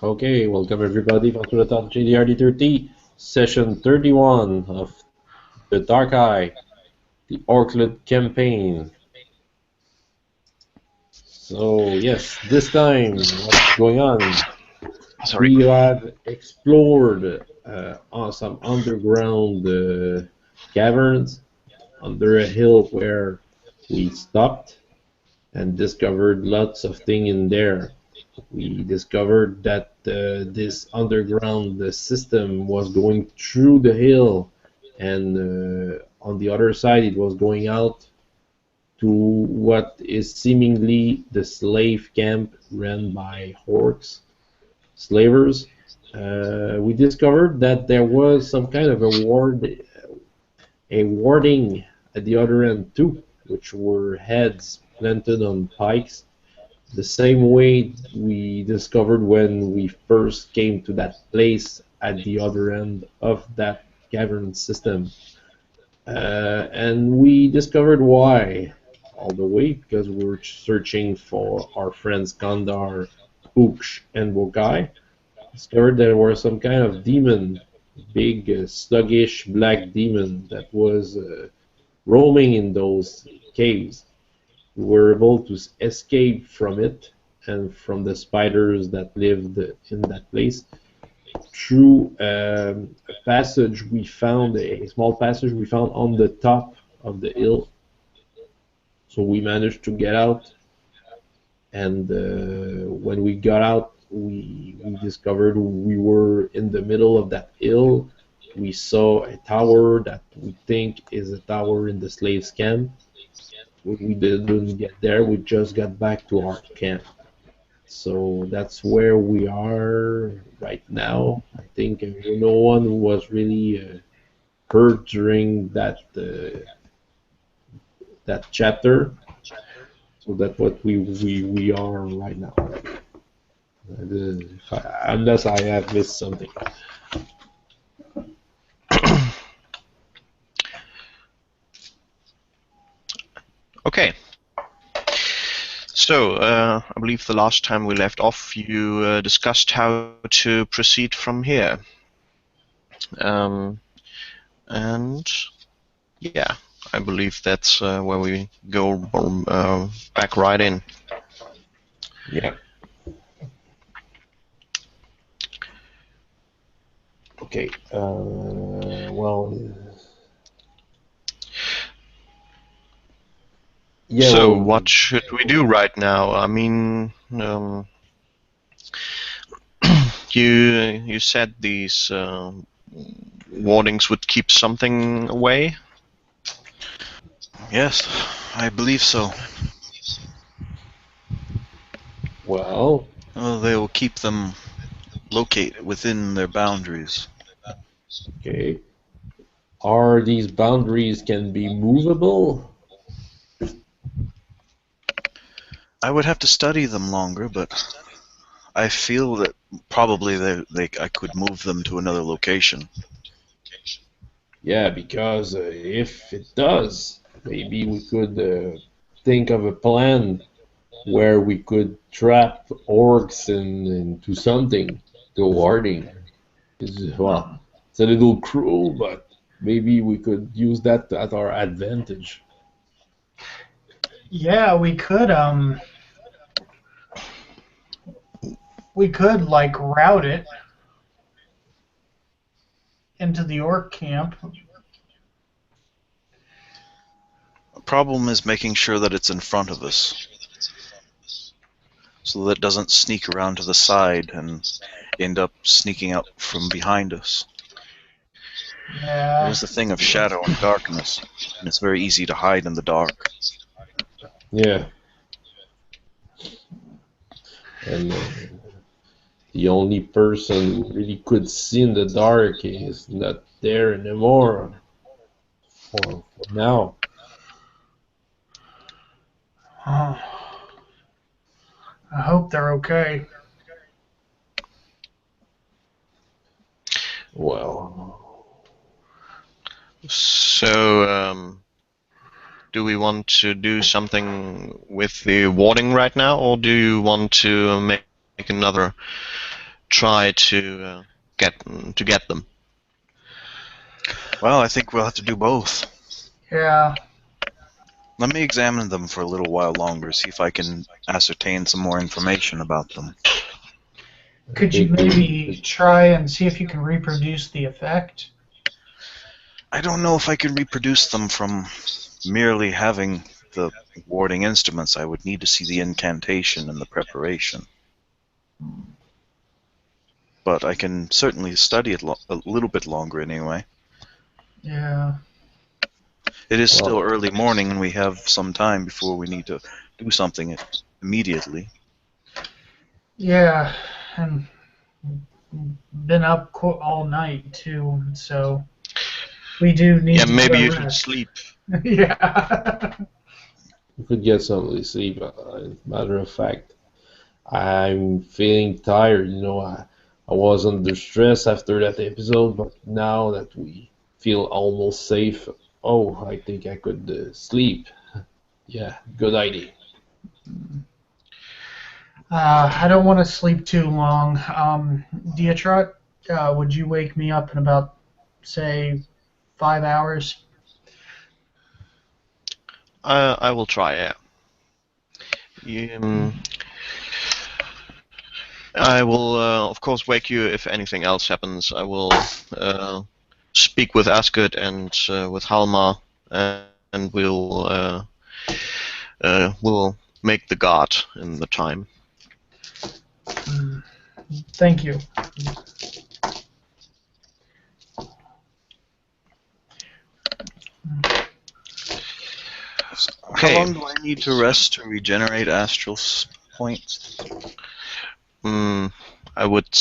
Okay, welcome everybody to the Top GDRD 30, session 31 of the Dark Eye, the Orkland campaign. So yes, this time what's going on? Sorry. We have explored on some underground caverns under a hill where we stopped and discovered lots of things in there. We discovered that this underground system was going through the hill, and on the other side, it was going out to what is seemingly the slave camp run by orcs, slavers. We discovered that there was some kind of a warding at the other end too, which were heads planted on pikes the same way we discovered when we first came to that place at the other end of that cavern system. And we discovered why all the way because we were searching for our friends Kandar, Uksh, and Bokai. Discovered there was some kind of demon, big, sluggish black demon that was roaming in those caves. We were able to escape from it and from the spiders that lived in that place through a passage we found, a small passage we found on the top of the hill. So we managed to get out, and when we got out, we discovered we were in the middle of that hill. We saw a tower that we think is a tower in the slaves camp. We didn't get there, we just got back to our camp. So that's where we are right now. I think no one was really hurt during that chapter. So that's what we are right now. Unless I have missed something. Okay. So, I believe the last time we left off, you discussed how to proceed from here. And yeah, I believe that's where we go back right in. Yeah. Okay. Well. Yeah. So, Well. what should we do right now? I mean, you said these wardings would keep something away. Yes, I believe so. Well. They will keep them located within their boundaries. Okay. Are these boundaries can be movable? I would have to study them longer, but I feel that probably I could move them to another location. Yeah, because if it does, maybe we could think of a plan where we could trap orcs into something, to warding. Well, it's a little cruel, but maybe we could use that at our advantage. Yeah, we could like route it into the orc camp. The problem is making sure that it's in front of us, so that it doesn't sneak around to the side and end up sneaking out from behind us. Yeah. There's the thing of shadow and darkness, and it's very easy to hide in the dark. Yeah. And the only person who really could see in the dark is not there anymore for now. Oh, I hope they're okay. Well, So, do we want to do something with the warding right now, or do you want to make another try to get them. Well, I think we'll have to do both. Yeah. Let me examine them for a little while longer, see if I can ascertain some more information about them. Could you maybe try and see if you can reproduce the effect? I don't know if I can reproduce them from merely having the warding instruments. I would need to see the incantation and the preparation. But I can certainly study it a little bit longer anyway. Yeah. It is still early morning, and we have some time before we need to do something immediately. Yeah, and been up all night too, so we do need to maybe get you should rest. sleep. Yeah. You could get some sleep. Matter of fact, I'm feeling tired. I was under stress after that episode, but now that we feel almost safe, I think I could sleep. Yeah, good idea. I don't want to sleep too long. Dietrich, would you wake me up in about, say, 5 hours? I will try. Yeah. I will, of course, wake you if anything else happens. I will speak with Asgard and with Halma, and we'll make the guard in the time. Thank you. How long do I need to rest to regenerate astral points? I would.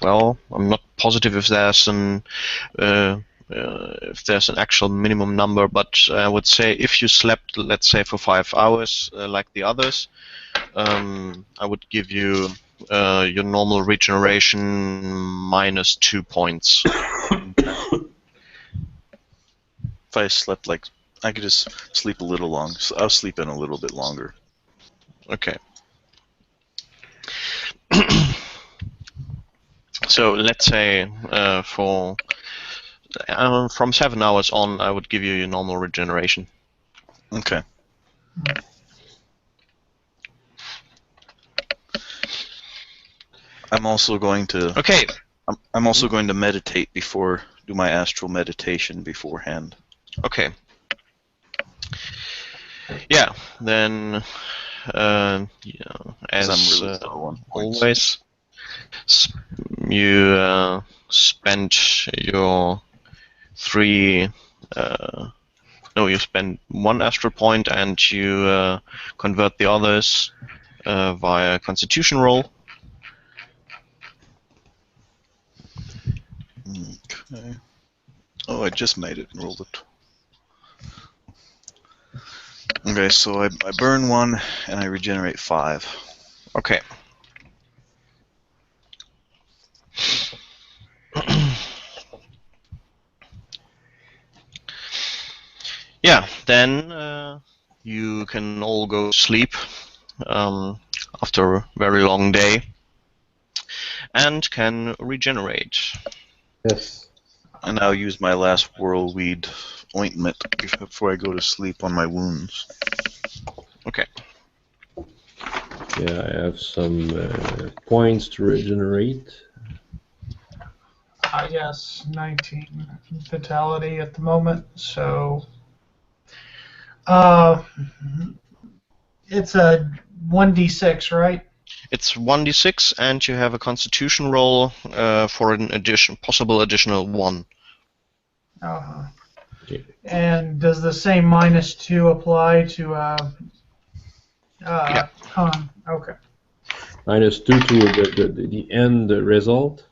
Well, I'm not positive if there's an actual minimum number, but I would say if you slept, let's say, for 5 hours, like the others, I would give you your normal regeneration minus 2 points. If I slept I could just sleep a little long. So I'll sleep in a little bit longer. Okay. So let's say from 7 hours on, I would give you your normal regeneration. Okay. I'm also going to. Okay. I'm also going to meditate do my astral meditation beforehand. Okay. Yeah. Then, as I'm really low on points. always, you spend your 3. No, you spend 1 astral point, and you convert the others via Constitution roll. Okay. Oh, I just made it and rolled it. Okay, so I burn 1 and I regenerate 5. Okay. Yeah, then you can all go to sleep after a very long day and can regenerate. Yes. And I'll use my last whirlweed ointment before I go to sleep on my wounds. Okay. Yeah, I have some points to regenerate. Yes, 19 vitality at the moment, so it's a 1d6, right? It's 1d6, and you have a Constitution roll for an possible additional 1. Uh-huh. Okay. And does the same -2 apply to Yeah. con? Okay. -2 to the end result.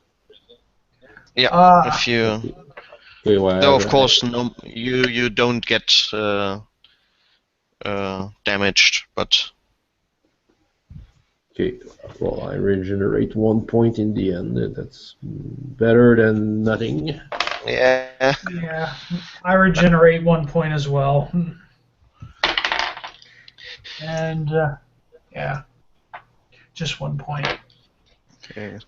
Yeah. If you, Okay, well, though of course, no, you don't get damaged, but. Okay, well, I regenerate 1 point in the end. That's better than nothing. Yeah. Yeah, I regenerate 1 point as well. And, yeah. Just 1 point. Okay.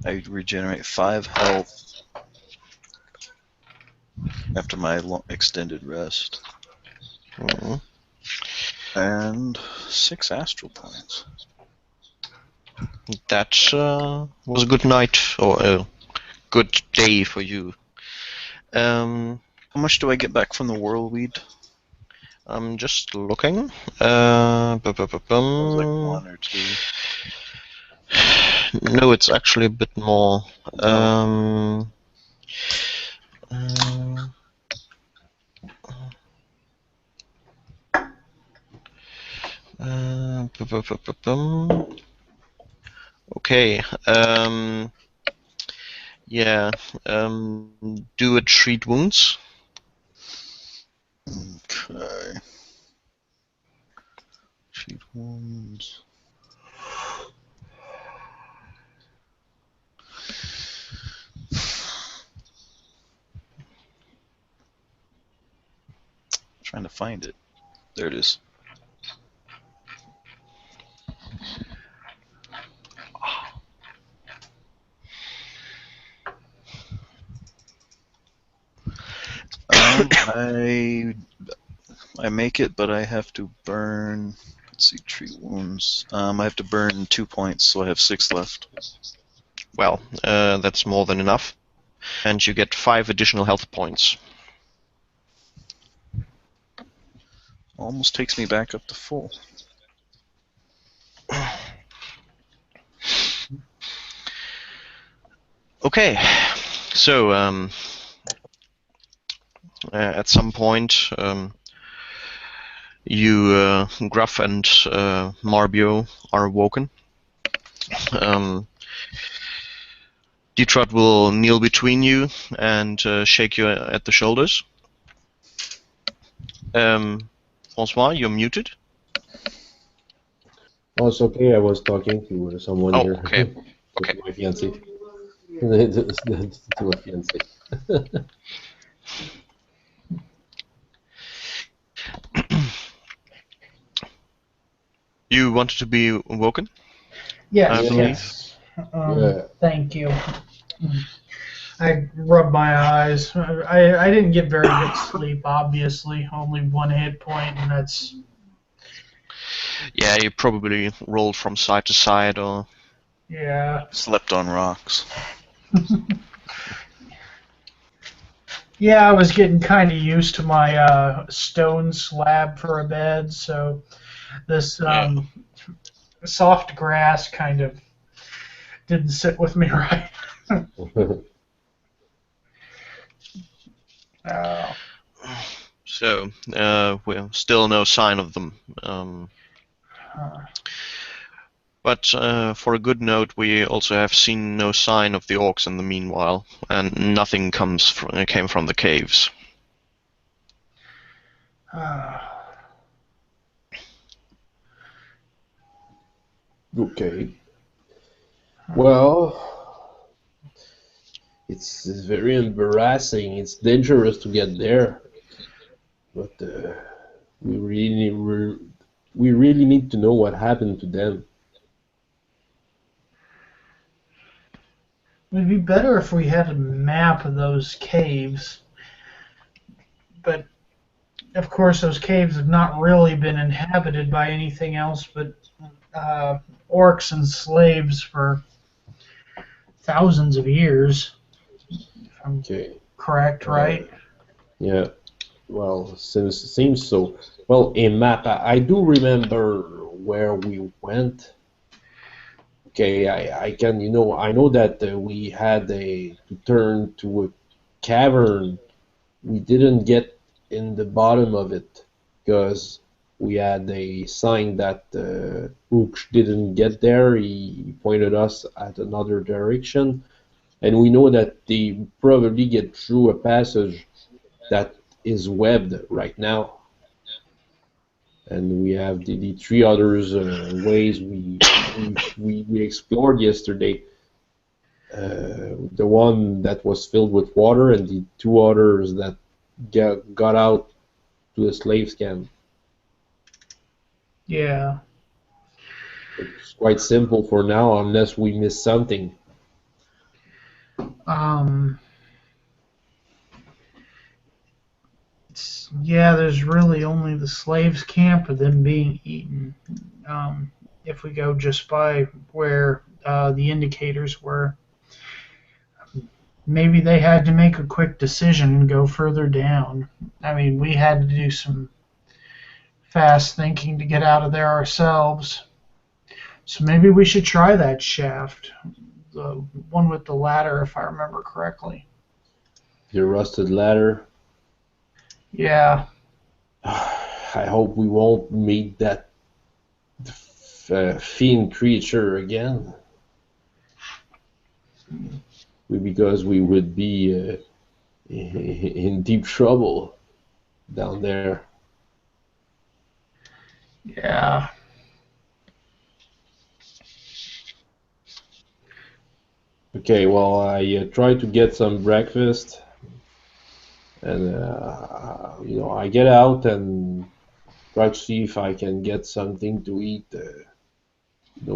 I regenerate 5 health after my extended rest. Mhm. And 6 astral points. That was a good night or a good day for you. How much do I get back from the whirlweed? I'm just looking. It was like 1 or 2. No, it's actually a bit more. Oh. Okay. Yeah. Do a treat wounds. Okay. Treat wounds. Trying to find it. There it is. I make it, but I have to burn. Let's see, treat wounds. I have to burn 2 points, so I have 6 left. Well, that's more than enough. And you get 5 additional health points. Almost takes me back up to full. Okay, so at some point, you, Gruff and Marbio are awoken. Detroit will kneel between you and shake you at the shoulders. Francois, you're muted. Oh, it's okay. I was talking to someone Oh, here. okay. Okay. To my fiancée. To my fiancée. You wanted to be awoken? Yes, I believe. yes. Yeah. Thank you. I rubbed my eyes. I didn't get very good sleep, obviously. Only 1 hit point, and that's... Yeah, you probably rolled from side to side, or Yeah. Slept on rocks. Yeah, I was getting kind of used to my stone slab for a bed, so this soft grass kind of didn't sit with me right. so. Well, still no sign of them. But for a good note, we also have seen no sign of the orcs in the meanwhile, and nothing came from the caves. Okay. Well, it's very embarrassing. It's dangerous to get there, but we really need to know what happened to them. It would be better if we had a map of those caves. But, of course, those caves have not really been inhabited by anything else but orcs and slaves for thousands of years. If I'm Okay. correct, right? Yeah. Well, since it seems so. Well, a map. I do remember where we went. Okay, I can, I know that we had to turn to a cavern. We didn't get in the bottom of it because we had a sign that Ooch didn't get there. He pointed us at another direction, and we know that they probably get through a passage that is webbed right now. And we have the 3 others ways we explored yesterday. The one that was filled with water, and the 2 others that got out to the slaves camp. Yeah. It's quite simple for now, unless we miss something. Yeah, there's really only the slaves' camp of them being eaten. If we go just by where the indicators were, maybe they had to make a quick decision and go further down. I mean, we had to do some fast thinking to get out of there ourselves. So maybe we should try that shaft, the one with the ladder, if I remember correctly. The rusted ladder. Yeah. I hope we won't meet that fiend creature again. Because we would be in deep trouble down there. Yeah. Okay, well, I try to get some breakfast, and I get out and try to see if I can get something to eat.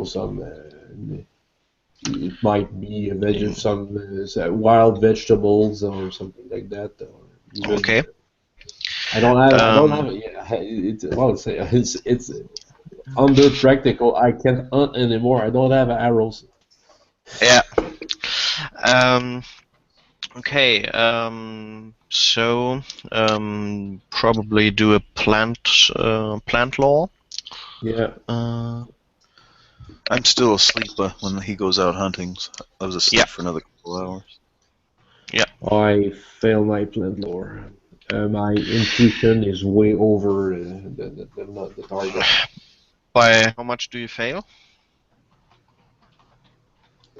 Some it might be some wild vegetables or something like that. Or even, Okay. I don't have. Yeah, it's under practical. I can't hunt anymore. I don't have arrows. Yeah. Okay. So probably do a plant law. Yeah. I'm still asleep when he goes out hunting. So I was asleep for another couple hours. Yeah. I fail my plant lore. My intuition is way over the target. By how much do you fail?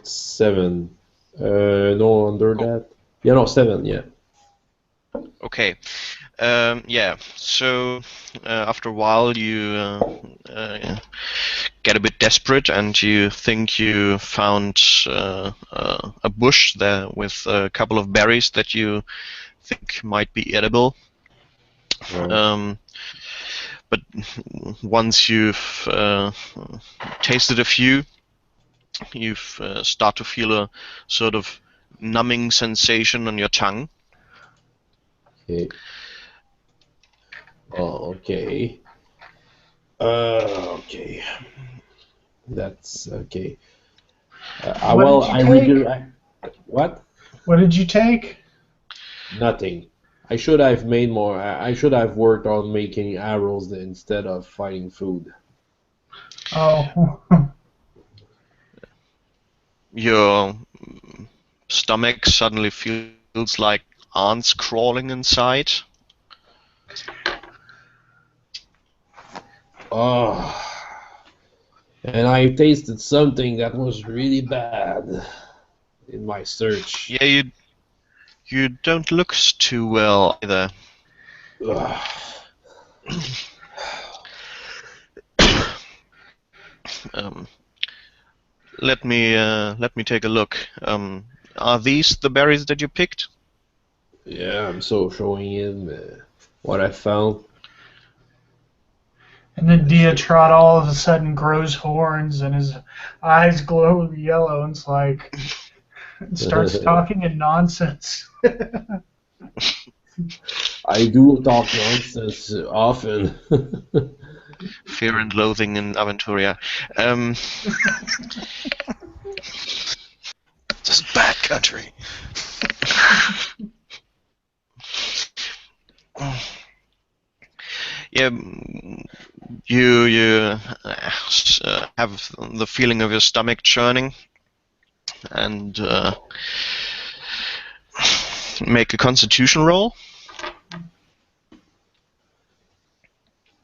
7. No, under that. Yeah, no, 7. Yeah. Okay. Yeah. So after a while, you get a bit desperate, and you think you found a bush there with a couple of berries that you think might be edible. Right. But once you've tasted a few, you start to feel a sort of numbing sensation on your tongue. Okay. Oh, okay. Okay. That's okay. What? What did you take? Nothing. I should have made more. I should have worked on making arrows instead of finding food. Oh. Your stomach suddenly feels like ants crawling inside. Oh. And I tasted something that was really bad in my search. Yeah, you don't look too well either. Ugh. Let me take a look. Are these the berries that you picked? Yeah, I'm so showing him what I found. And then Diatrod all of a sudden grows horns and his eyes glow yellow and it's like and starts talking in nonsense. I do talk nonsense often. Fear and Loathing in Aventuria. This is bad country. Yeah, you have the feeling of your stomach churning, and make a Constitution roll.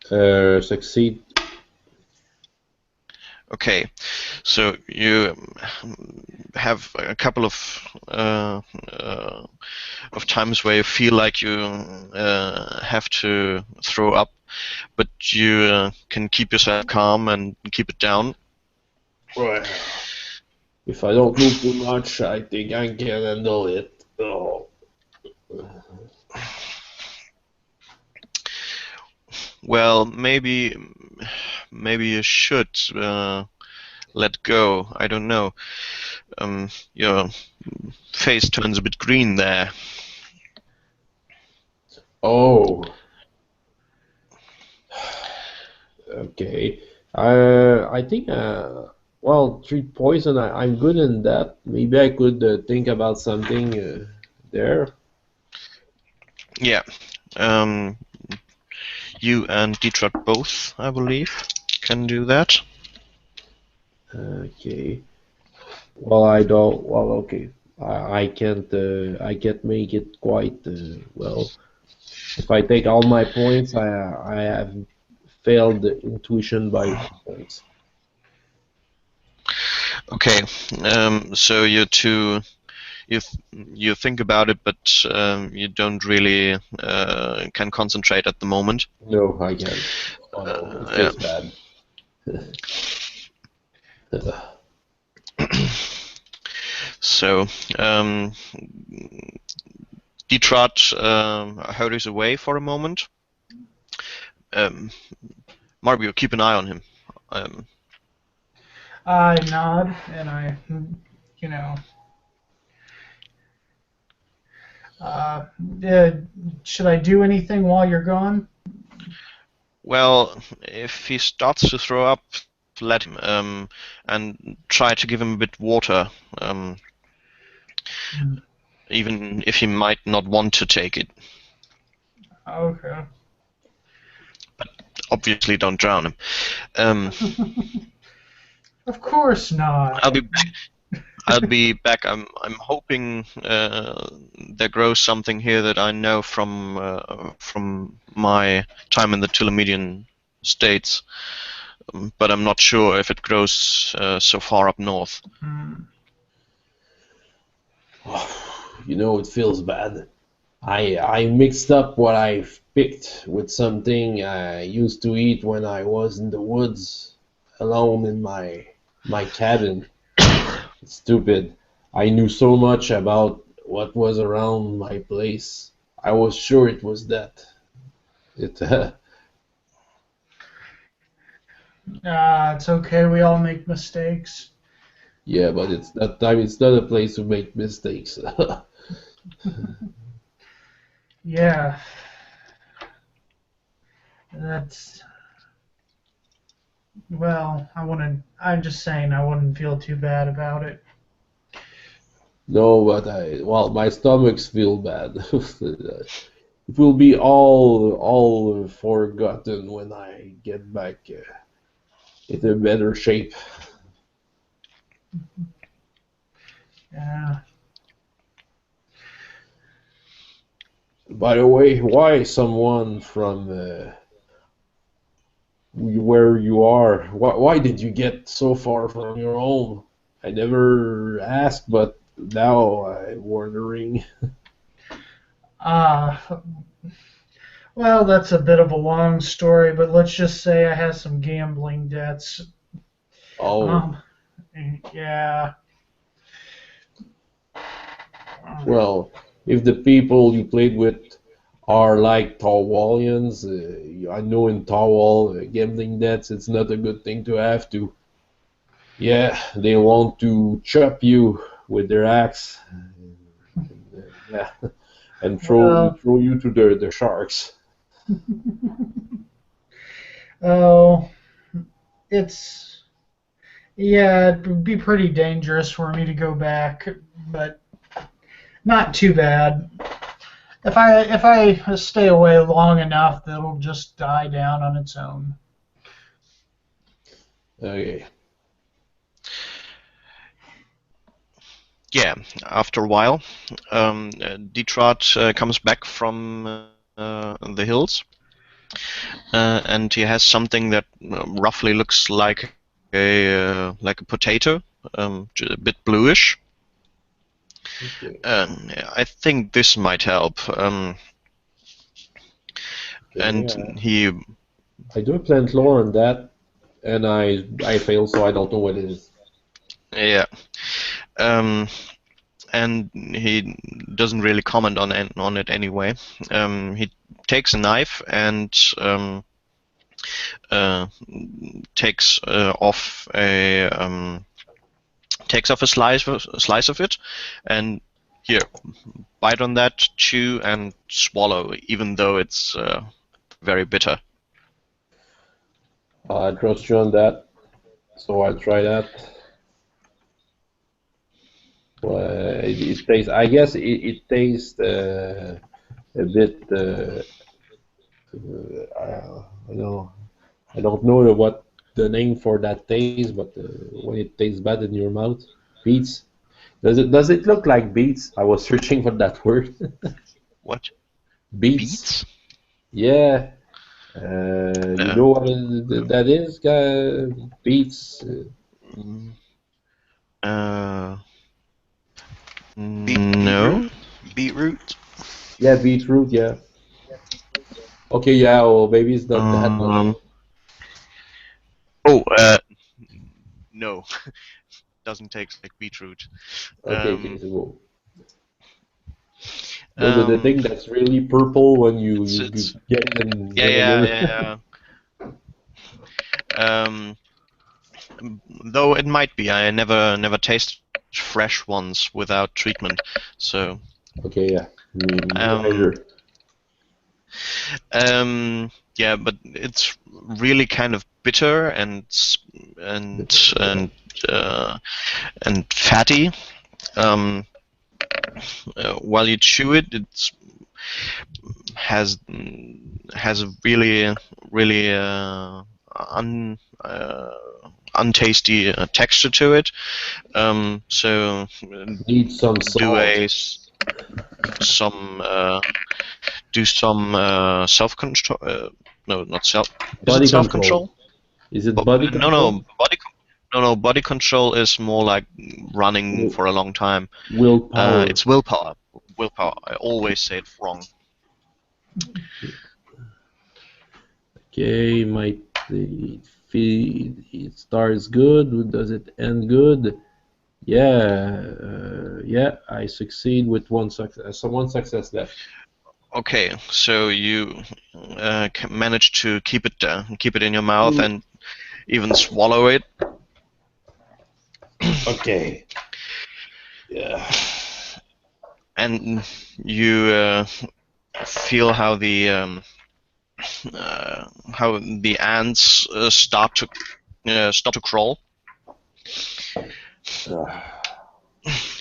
Succeed. Okay, so you have a couple of times where you feel like you have to throw up, but you can keep yourself calm and keep it down. Well, if I don't move too much, I think I can handle it. Oh. Well, maybe you should let go. I don't know. Your face turns a bit green there. Oh. Okay. I think, well, treat poison, I'm good in that. Maybe I could think about something there. Yeah. You and Detroit both, I believe, can do that. Okay. Well, I don't. Well, okay. I can't. I can't make it quite well. If I take all my points, I have failed the intuition by 1 point. Okay. So you think about it, but you don't really can concentrate at the moment. No, I can't. Oh no, it Yeah. feels bad. So Detrot hurries away for a moment. Mario, keep an eye on him. I nod and I, you know, uh, uh, should I do anything while you're gone? Well, if he starts to throw up, let him, and try to give him a bit water, even if he might not want to take it. Okay. Obviously, don't drown him. Of course not. I'll be back. I'm hoping there grows something here that I know from my time in the Telemedian states, but I'm not sure if it grows so far up north. You know, it feels bad. I mixed up what I picked with something I used to eat when I was in the woods, alone in my cabin. It's stupid. I knew so much about what was around my place. I was sure it was that. It It's okay. We all make mistakes. yeah, but it's that time. It's not a place to make mistakes. Yeah. That's well. I wouldn't. I'm just saying. I wouldn't feel too bad about it. No, but well, my stomachs feel bad. It will be all forgotten when I get back in a better shape. Yeah. By the way, why someone from where you are? Why did you get so far from your home? I never asked, but now I'm wondering. Uh, well, that's a bit of a long story, but let's just say I have some gambling debts. Oh, Um, yeah. well, if the people you played with are like Tawalians, I know in Tawal, gambling debts, it's not a good thing to have to. Yeah, they want to chop you with their axe, yeah, and Well, throw you to the sharks. oh, it's yeah, it would be pretty dangerous for me to go back, but not too bad. If I stay away long enough, it'll just die down on its own. Okay. Yeah. After a while, Detrot comes back from the hills, and he has something that roughly looks like a potato, a bit bluish. Okay. I think this might help. Okay. And he, I do a plant lore on that, and I fail, so I don't know what it is. yeah, and he doesn't really comment on it anyway. He takes a knife and takes off a slice of it, and here, bite on that, chew, and swallow, even though it's very bitter. I trust you on that, so I'll try that. Well, it tastes. I guess it tastes a bit. I know. I don't know what the name for that taste, but when it tastes bad in your mouth, beets. Does it look like beets? I was searching for that word. What? Beets. Beets? Yeah. You No. know what that is? Beets. Mm, Uh, Beet, no. beetroot. Yeah, beetroot. Yeah. Okay. Yeah. Well, maybe it's not that, but Um. Oh. No. Doesn't taste like beetroot. okay. Okay. Um. So, the Um. thing that's really purple when you, It's you it's. get it in Yeah. Yeah. vinegar. Yeah. Um. Though it might be. I never tasted fresh ones without treatment. So. Okay. Yeah. Me Um. neither. Yeah, but it's really kind of bitter and and uh, and fatty. Um, while you chew it, it's has a really un untasty texture to it. So Need some do salt. a some do some self control. No, not self. Is it Body self control. control? Is it body No, control? no. Body control is more like running Will, for a long time. willpower. It's willpower. Willpower. I always say it wrong. Okay, might it starts good. Does it end good? Yeah, yeah. I succeed with one success. So one success left. Okay, so you manage to keep it in your mouth, and even swallow it. Okay. Yeah. And you feel how the ants start to crawl, Uh,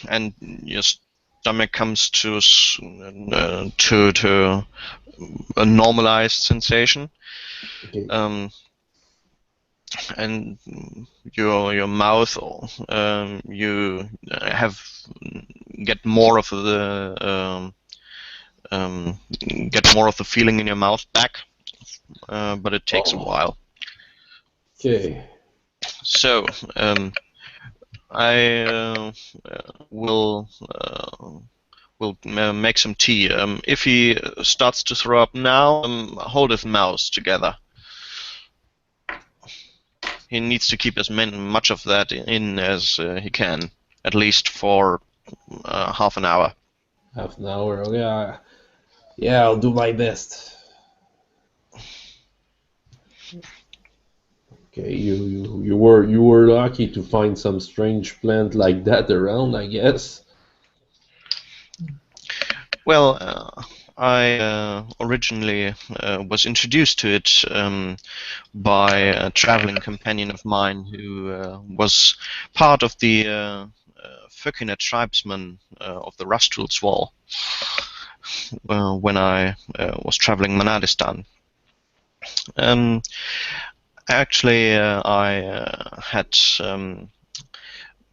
and your stomach comes to a normalized sensation, okay. and your mouth, you have get more of the get more of the feeling in your mouth back, but it takes a Oh. while. Okay. So I will make some tea. If he starts to throw up now, hold his mouth together. He needs to keep as much of that in as he can, at least for half an hour. Half an hour. Okay. Yeah, I'll do my best. Okay. You were lucky to find some strange plant like that around, I guess. Well, I originally was introduced to it by a traveling companion of mine who was part of the Fökina tribesmen of the Rustfulswall when I was traveling Manadistan. Actually, I had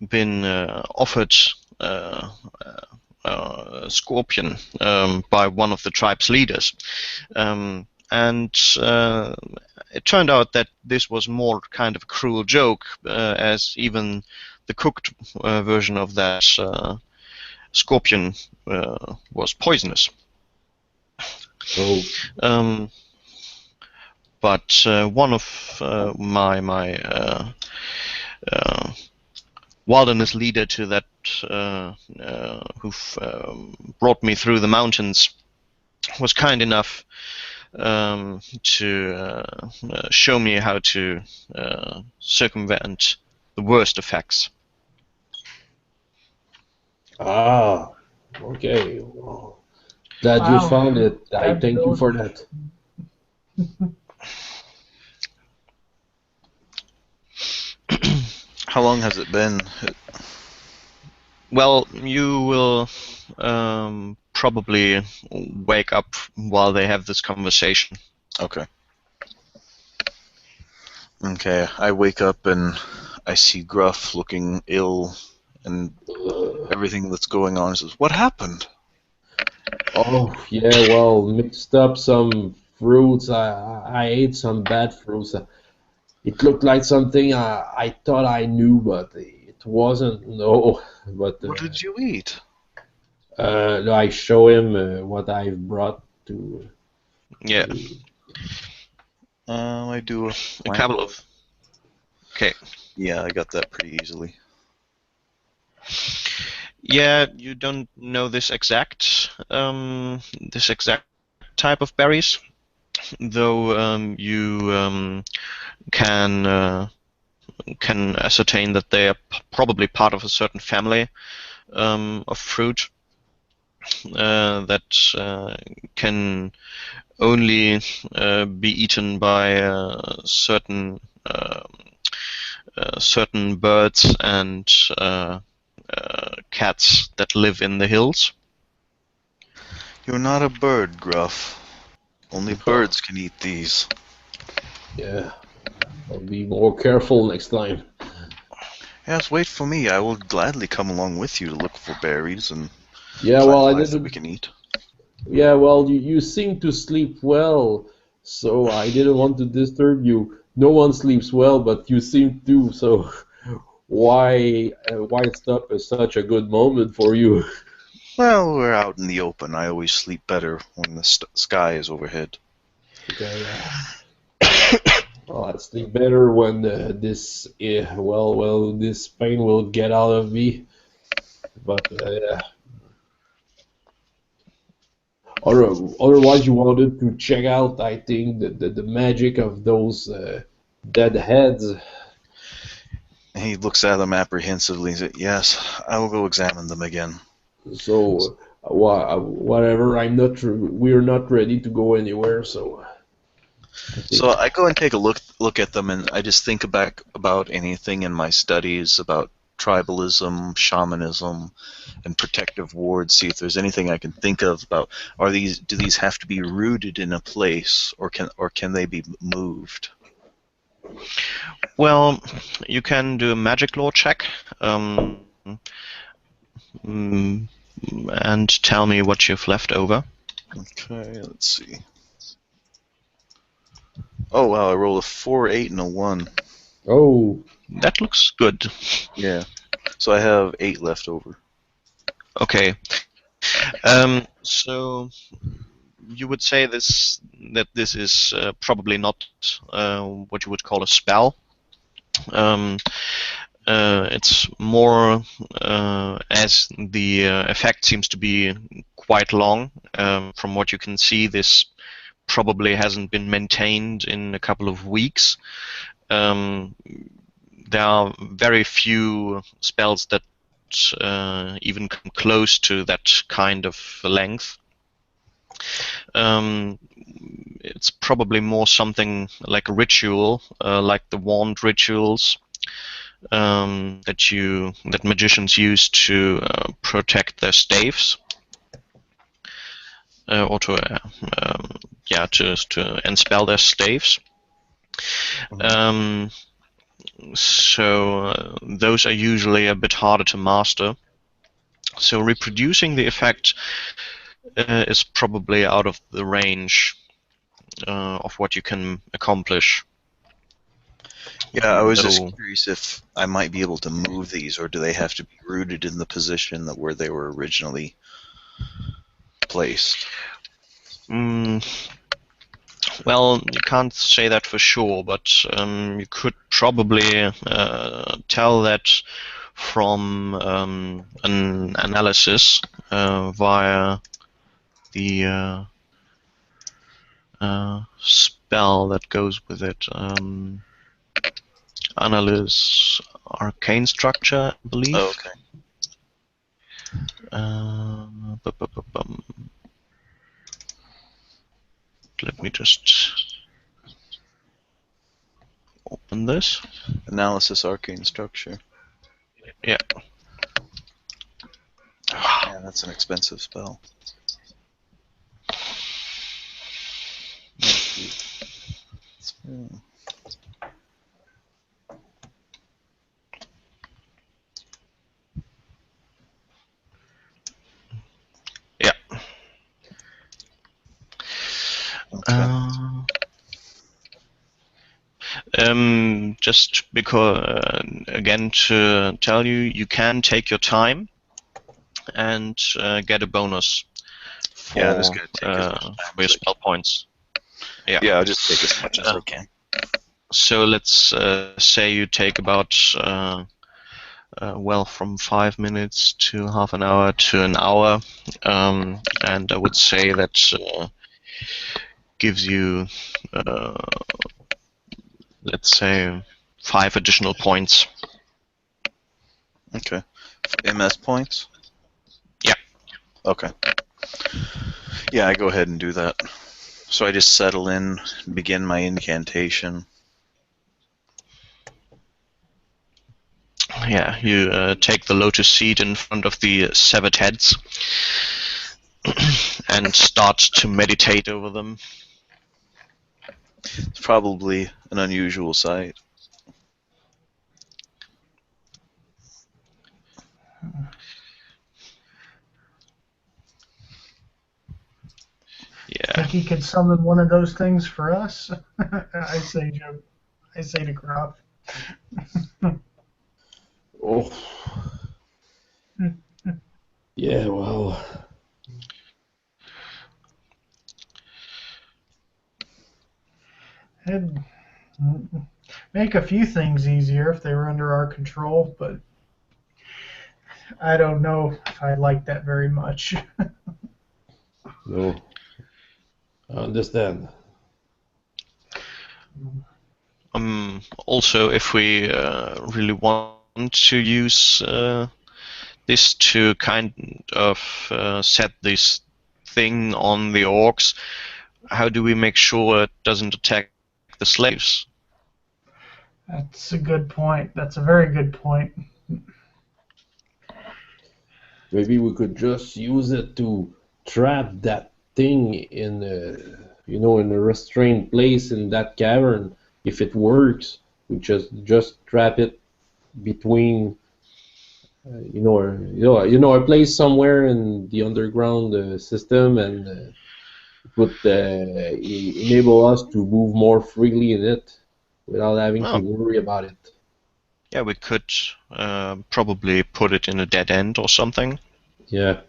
been offered scorpion by one of the tribe's leaders. And it turned out that this was more kind of a cruel joke, as even the cooked version of that scorpion was poisonous. Oh. But one of my wilderness leader to that who brought me through the mountains was kind enough to show me how to circumvent the worst effects. Ah, okay. Well, glad you Wow. found it. I Glad to thank know you it. for that. How long has it been? Well, you will probably wake up while they have this conversation. Okay. Okay, I wake up and I see Gruff looking ill and everything that's going on. Says, "What happened?" Oh, yeah, well, mixed up some fruits. I ate some bad fruits. It looked like something I thought I knew, but it wasn't. No, but What did you eat? I show him what I've brought to. Yeah, I do a a flank couple roll. of. Okay. Yeah, I got that pretty easily. Yeah, you don't know this exact type of berries, though you can ascertain that they are probably part of a certain family of fruit that can only be eaten by certain birds and cats that live in the hills. You're not a bird, Gruff. Only birds can eat these. Yeah, I'll be more careful next time. Yes, wait for me. I will gladly come along with you to look for berries and Yeah, find well, I life that we didn't. can eat. Yeah, well, you seem to sleep well, so I didn't want to disturb you. No one sleeps well, but you seem to, so why stop at such a good moment for you? Well, we're out in the open. I always sleep better when the sky is overhead. Okay, well, I sleep better when this pain will get out of me. But otherwise, you wanted to check out, I think, the magic of those dead heads. He looks at them apprehensively and says, "Yes, I will go examine them again." So, whatever. We're not ready to go anywhere. So, I think. So I go and take a look at them, and I just think back about anything in my studies about tribalism, shamanism, and protective wards. See if there's anything I can think of about. Do these have to be rooted in a place, or can they be moved? Well, you can do a magic lore check mm, and tell me what you've left over. Okay, let's see. Oh wow, I rolled a 4, 8, and a 1. Oh, That looks good. Yeah. So I have 8 left over. Okay. So you would say that this is probably not what you would call a spell. It's more as the effect seems to be quite long. From what you can see, this probably hasn't been maintained in a couple of weeks. There are very few spells that even come close to that kind of length. It's probably more something like a ritual, like the wand rituals that magicians use to protect their staves, or to enspell their staves. So those are usually a bit harder to master. So reproducing the effect is probably out of the range of what you can accomplish. Yeah, I was just Though, curious if I might be able to move these, or do they have to be rooted in the position where they were originally placed? Well, you can't say that for sure, but you could probably tell that from an analysis via the spell that goes with it. Analyze arcane structure, I believe. Oh, okay. Let me just open this. Analysis arcane structure. Yeah. Yeah, that's an expensive spell. Yeah. Okay. Just because, again, to tell you, you can take your time and get a bonus for, Yeah, I'm just gonna take as much time for your as I spell points. Yeah. Yeah, I'll just take as much as I can. So let's say you take about well, from 5 minutes to half an hour to an hour, and I would say that gives you, let's say, 5 additional points. Okay. MS points? Yeah. Okay. Yeah, I go ahead and do that. So I just settle in, begin my incantation. Yeah, you take the lotus seat in front of the severed heads and start to meditate over them. It's probably an unusual sight. Yeah. Think he could summon one of those things for us? I say to Croft. Oh. Yeah, well. It'd make a few things easier if they were under our control, but I don't know if I like that very much. No. I understand. Also, if we really want to use this to kind of set this thing on the orcs, how do we make sure it doesn't attack the slaves? That's a good point. That's a very good point. Maybe we could just use it to trap that thing in in a restrained place in that cavern. If it works, we just trap it between a place somewhere in the underground system, and it would enable us to move more freely in it without having to Oh, worry about it. yeah, we could probably put it in a dead end or something. Yeah.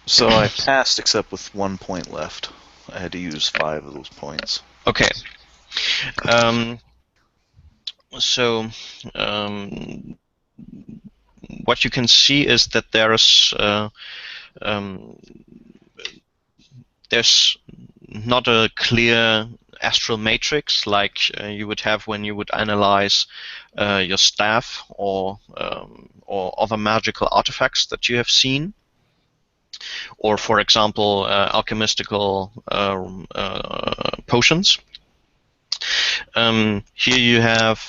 So I passed except with 1 point left. I had to use 5 of those points. Okay. So what you can see is that there's not a clear astral matrix like you would have when you would analyze your staff or other magical artifacts that you have seen, or for example alchemistical potions. Here you have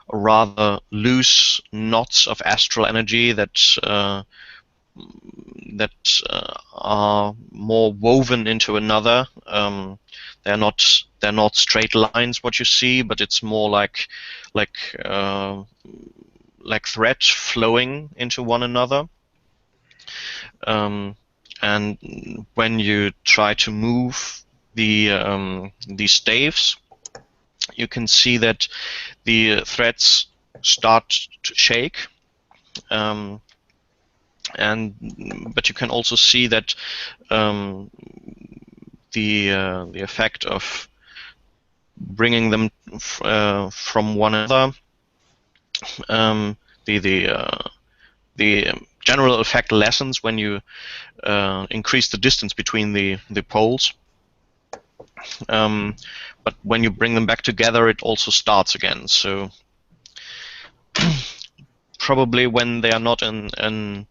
rather loose knots of astral energy that are more woven into another. They're not straight lines what you see, but it's more like thread flowing into one another. And when you try to move these staves, you can see that the threads start to shake. But you can also see that the effect of bringing them from one another, the general effect lessens when you increase the distance between the poles. But when you bring them back together, it also starts again. So probably when they are not in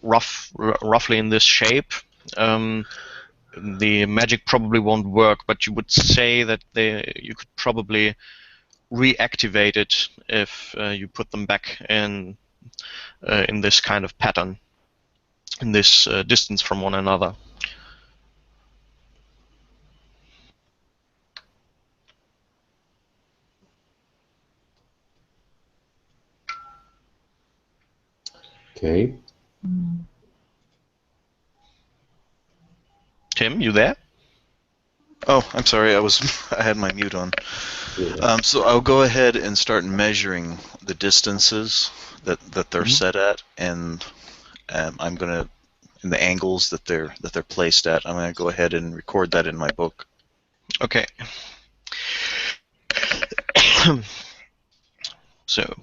roughly in this shape, the magic probably won't work. But you would say that you could probably reactivate it if you put them back in this kind of pattern, in this distance from one another. Okay. Tim, you there? Oh, I'm sorry. I had my mute on. Yeah. So I'll go ahead and start measuring the distances that they're set at, and I'm gonna, in the angles that they're placed at, I'm gonna go ahead and record that in my book. Okay. So,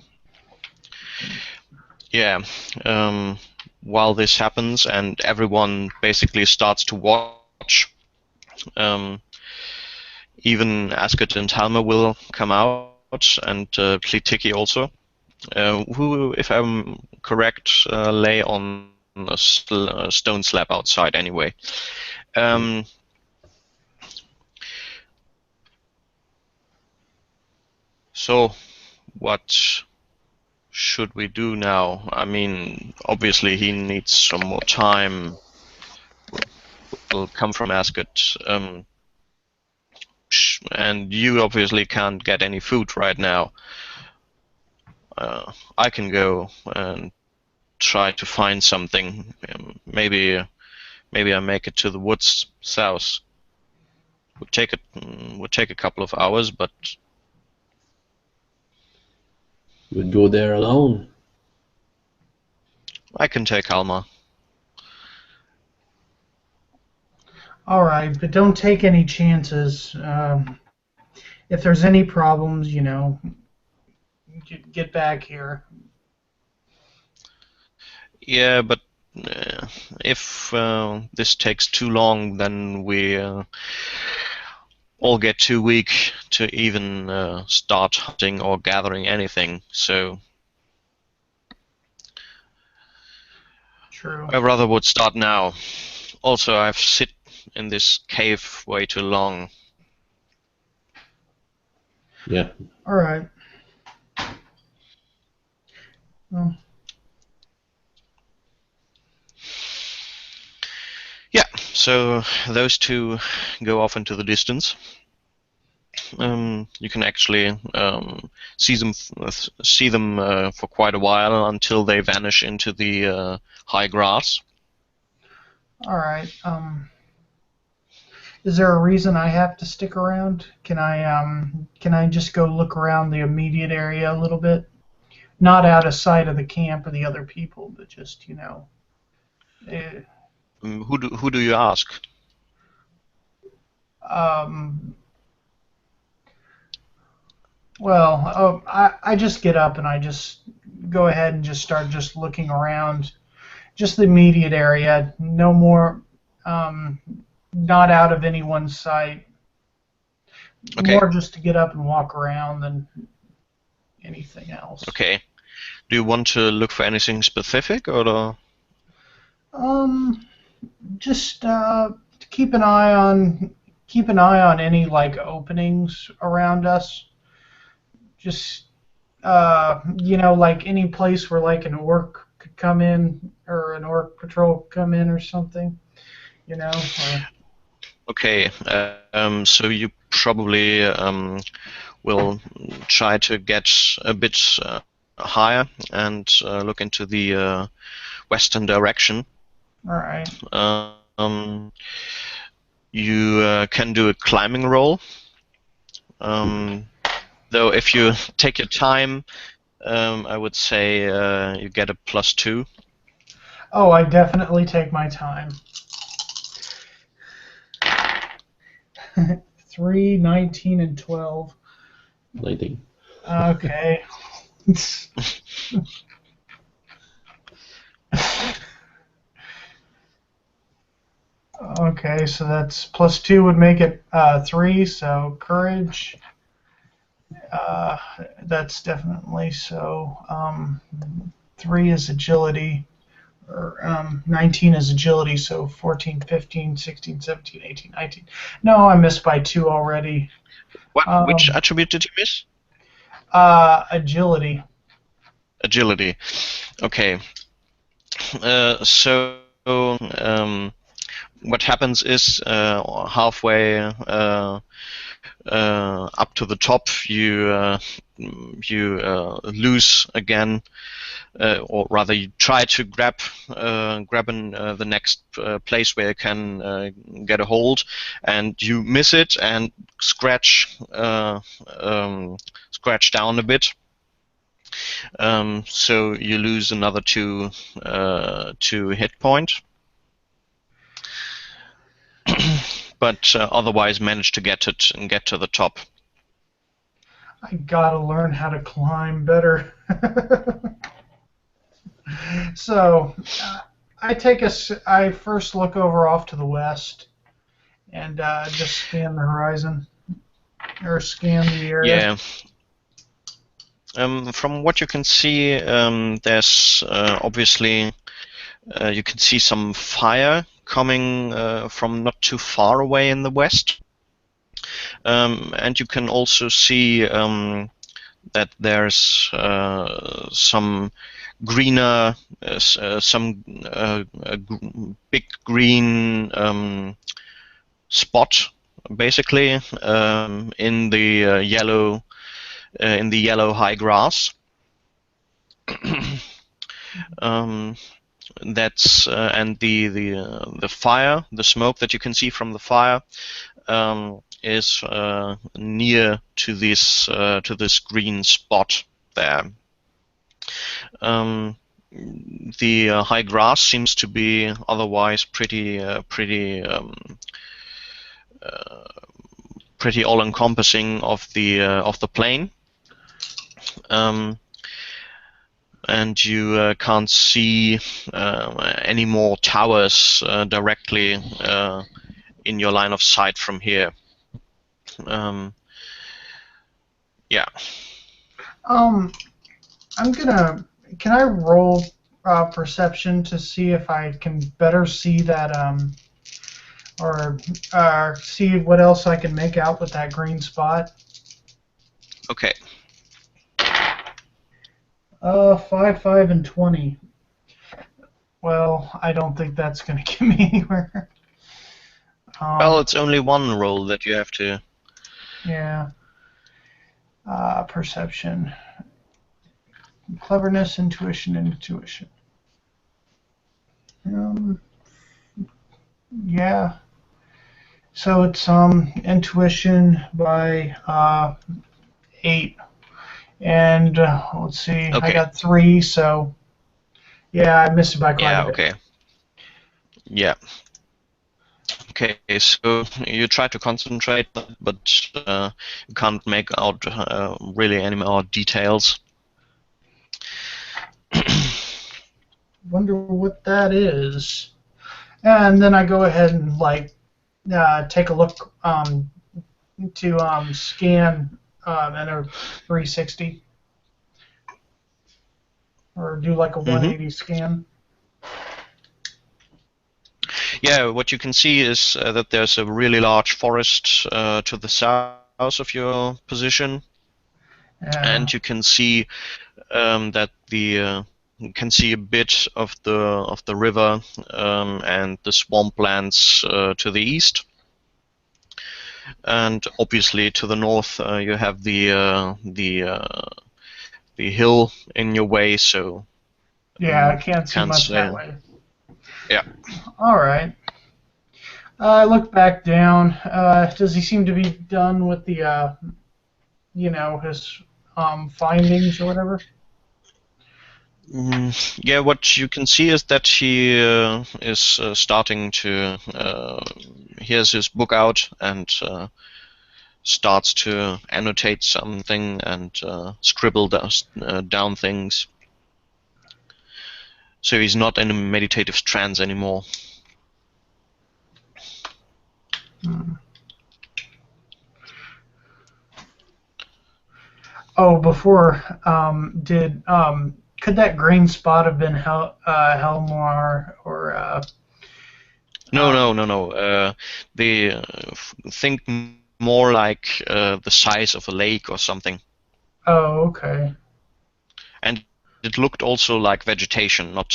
yeah, while this happens and everyone basically starts to watch, even Ascot and Talma will come out, and Plitiki also, who, if I'm correct, lay on a stone slab outside anyway. So, what should we do now? I mean, obviously he needs some more time. Will come from Ascot. And you obviously can't get any food right now. I can go and try to find something. Maybe I make it to the woods south. Would take a couple of hours, but You would go there alone. I can take Alma. All right, but don't take any chances. If there's any problems, get back here. Yeah, but if this takes too long, then we all get too weak to even start hunting or gathering anything. So True. I rather would start now. Also, I've sit in this cave way too long. Yeah. All right. Well, yeah, so those two go off into the distance. You can actually see them for quite a while until they vanish into the high grass. all right. Is there a reason I have to stick around? Can I just go look around the immediate area a little bit? Not out of sight of the camp or the other people, but just Who do you ask? Well, I just get up and I just go ahead and just start just looking around, just the immediate area. No more, not out of anyone's sight. Okay. More just to get up and walk around than anything else. Okay. Do you want to look for anything specific, or? Just keep an eye on any like openings around us. Just like any place where like an orc could come in or an orc patrol could come in or something. Okay. So you probably will try to get a bit higher and look into the western direction. All right. You can do a climbing roll. Though if you take your time, I would say you get a +2. Oh, I definitely take my time. 3, 19, and 12. 19. Okay. Okay, so that's +2 would make it 3. So courage. Uh, that's definitely so. 3 is agility, or 19 is agility, so 14, 15, 16, 17, 18, 19. No, I missed by 2 already. Which Um, attribute did you miss? agility. Agility. Okay. So what happens is halfway up to the top, you lose again, or rather, you try to grab the next place where you can get a hold, and you miss it and scratch scratch down a bit. So you lose another 2 hit point. But otherwise manage to get it and get to the top. I gotta learn how to climb better. So, I first look over off to the west and just scan the horizon or scan the area. Yeah. From what you can see, there's obviously you can see some fire coming from not too far away in the west, and you can also see that there's some greener, some big green spot, basically in the yellow high grass. That's and the fire, the smoke that you can see from the fire, is near to this green spot there. The high grass seems to be otherwise pretty all-encompassing of the plain, and you can't see any more towers directly in your line of sight from here. Yeah. Can I roll perception to see if I can better see that, or see what else I can make out with that green spot? Okay. 5, 5, and 20. Well, I don't think that's going to get me anywhere. Well, it's only one roll that you have to. Yeah. Perception. Cleverness, intuition, and intuition. Yeah. So it's intuition by 8, and let's see, I Okay. got 3, so yeah, I missed it by quite a bit. Okay. Yeah. Okay, so you try to concentrate, but you can't make out really any more details. Wonder what that is. And then I go ahead and take a look to scan in a 360, or do like a 180 scan. Yeah, what you can see is that there's a really large forest to the south of your position, and you can see that you can see a bit of the river and the swamplands to the east, and obviously to the north you have the hill in your way. So yeah, I can't see much that way. Yeah. All right. I look back down. Does he seem to be done with the, his findings or whatever? Yeah, what you can see is that he is starting to he has his book out and starts to annotate something and scribble down things. So he's not in a meditative trance anymore. Hmm. Oh, before, could that green spot have been Noir or No, no, no, no. They think more like the size of a lake or something. Oh, okay. And it looked also like vegetation, not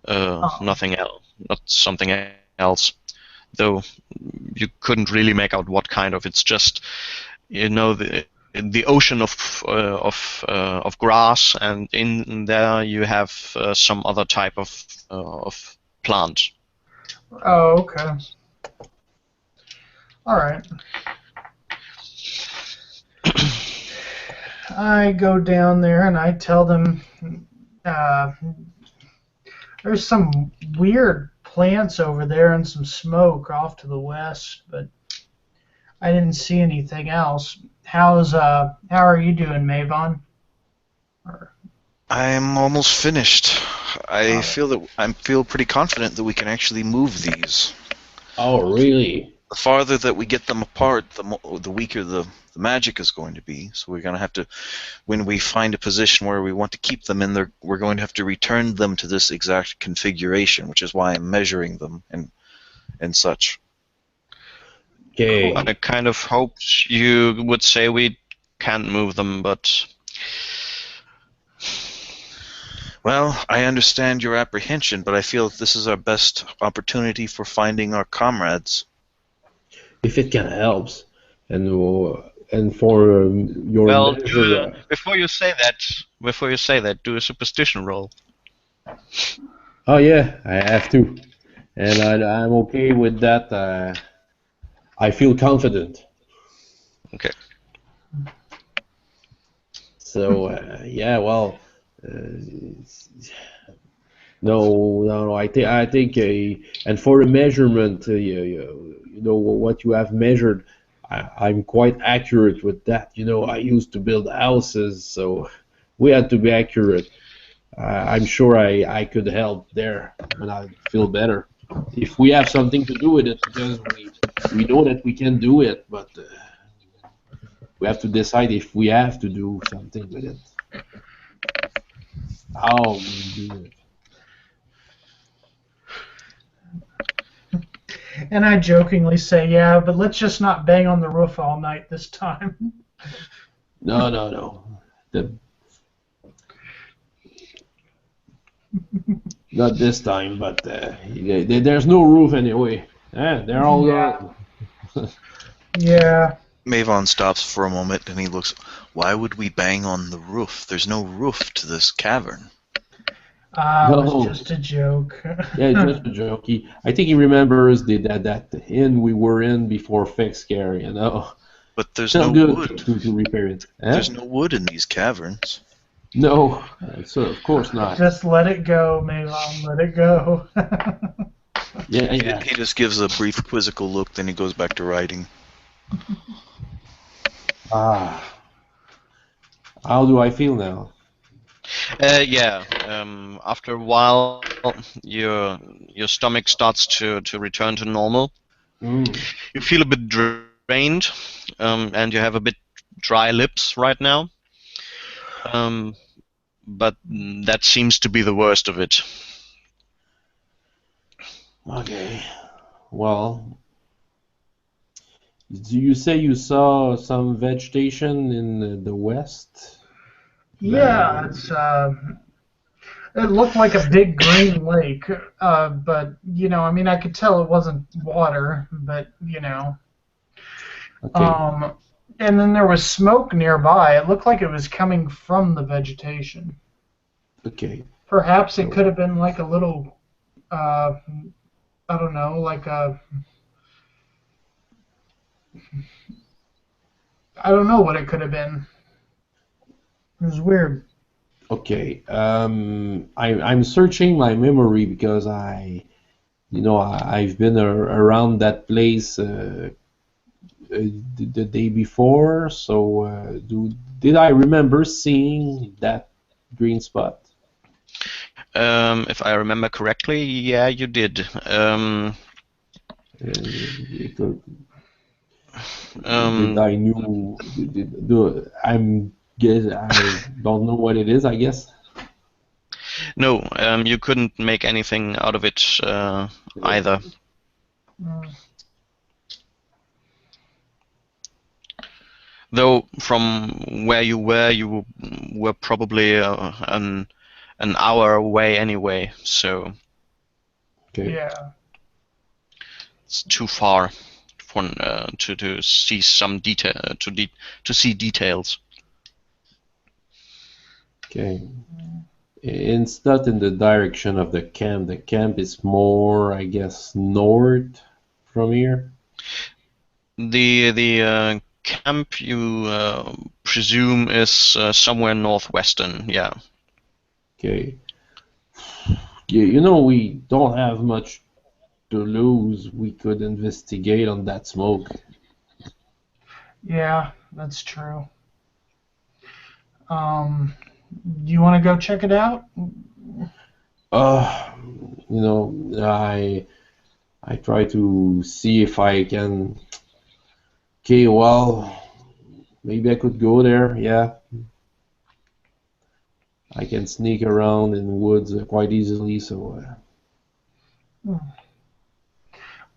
Oh, nothing else, not something else. Though you couldn't really make out what kind of. It's just, you know, the ocean of grass, and in there you have some other type of plant. oh, okay. All right. I go down there and I tell them uh, there's some weird plants over there and some smoke off to the west, but I didn't see anything else. How are you doing, Mavon? Or, I'm almost finished. I oh, feel pretty confident that we can actually move these. Oh, really? The farther that we get them apart, the weaker the magic is going to be. So we're going to have to, when we find a position where we want to keep them in there, we're going to have to return them to this exact configuration, which is why I'm measuring them and such. Okay. I kind of hoped you would say we can't move them, but Well, I understand your apprehension, but I feel that this is our best opportunity for finding our comrades. If it can help, and for your well, measure. before you say that, do a superstition roll. Oh yeah, I have to, and I'm okay with that. I feel confident. Okay. So yeah, well, no. I think, and for the measurement, you know what you have measured. I'm quite accurate with that. You know, I used to build houses, so we had to be accurate. I'm sure I could help there, and I feel better if we have something to do with it, because we know that we can do it, but we have to decide if we have to do something with it. How we do it. and I jokingly say, yeah, but let's just not bang on the roof all night this time. No. The, not this time, but there's no roof anyway. They're all Yeah. gone. Yeah. Mavon stops for a moment and he looks. Why would we bang on the roof? There's no roof to this cavern. It was No. just a joke. Yeah, just a joke. I think he remembers that inn we were in before Fix Scare, you know. But there's Still no good wood. to repair it. There's no wood in these caverns. No, so of course not. Just let it go, Mavon. Let it go. Yeah. He just gives a brief quizzical look, then he goes back to writing. Ah, how do I feel now? Yeah. After a while, your stomach starts to return to normal. Mm. You feel a bit drained, and you have a bit dry lips right now. But that seems to be the worst of it. Okay. Well, do you say you saw some vegetation in the west? Yeah, it looked like a big green lake, but I mean, I could tell it wasn't water, but Okay. and then there was smoke nearby. It looked like it was coming from the vegetation. Okay. Perhaps it So, could have been like a little, I don't know, like I don't know what it could have been. It was weird. okay. I'm searching my memory because I've been around that place the day before. So, did I remember seeing that green spot? If I remember correctly, yeah, you did. It could, did Um, I knew? I'm guess I don't know what it is. I guess. no, you couldn't make anything out of it either. Mm. Though from where you were probably an hour away anyway, so Okay. Yeah. it's too far for to see some detail to see details. Okay. It's not in the direction of the camp. The camp is more, I guess, north from here. The camp you presume is somewhere northwestern. Yeah. Okay. Yeah, you know, we don't have much to lose. We could investigate on that smoke. Yeah, that's true. Do you want to go check it out? Uh, you know, I try to see if I can. Okay, well, maybe I could go there. Yeah, I can sneak around in the woods quite easily. So,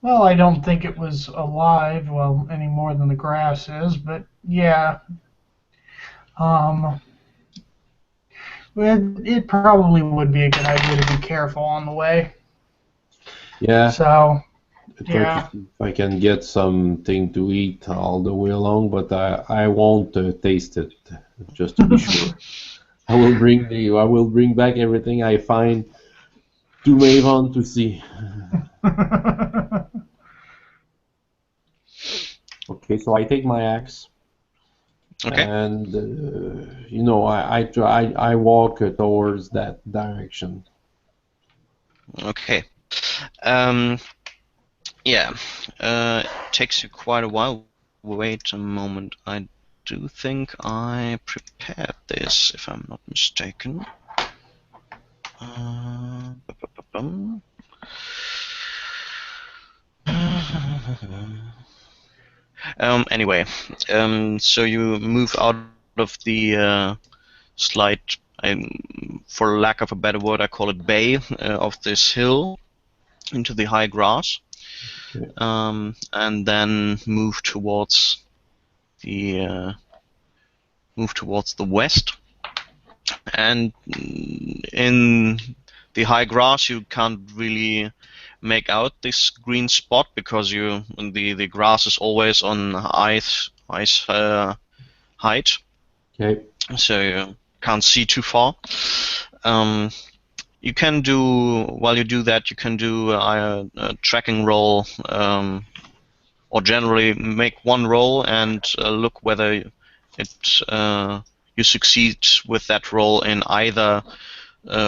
Well, I don't think it was alive, well, any more than the grass is, but yeah. Um, it probably would be a good idea to be careful on the way. yeah, So, I try to yeah. see if I can get something to eat all the way along, but I won't taste it just to be sure. I will bring back everything I find to Maven to see. Okay, so I take my axe Okay. and you know I walk towards that direction. Okay. Yeah. It takes you quite a while. Wait a moment. I do think I prepared this, if I'm not mistaken. Ba-ba-ba-bum. Anyway, so you move out of the slight, for lack of a better word, I call it bay of this hill into the high grass, Okay. and then move towards the west. And in the high grass, you can't really make out this green spot because the grass is always on ice height, Okay. so you can't see too far. You can do while you do that, you can do a tracking roll, or generally make one roll and look whether it you succeed with that roll in either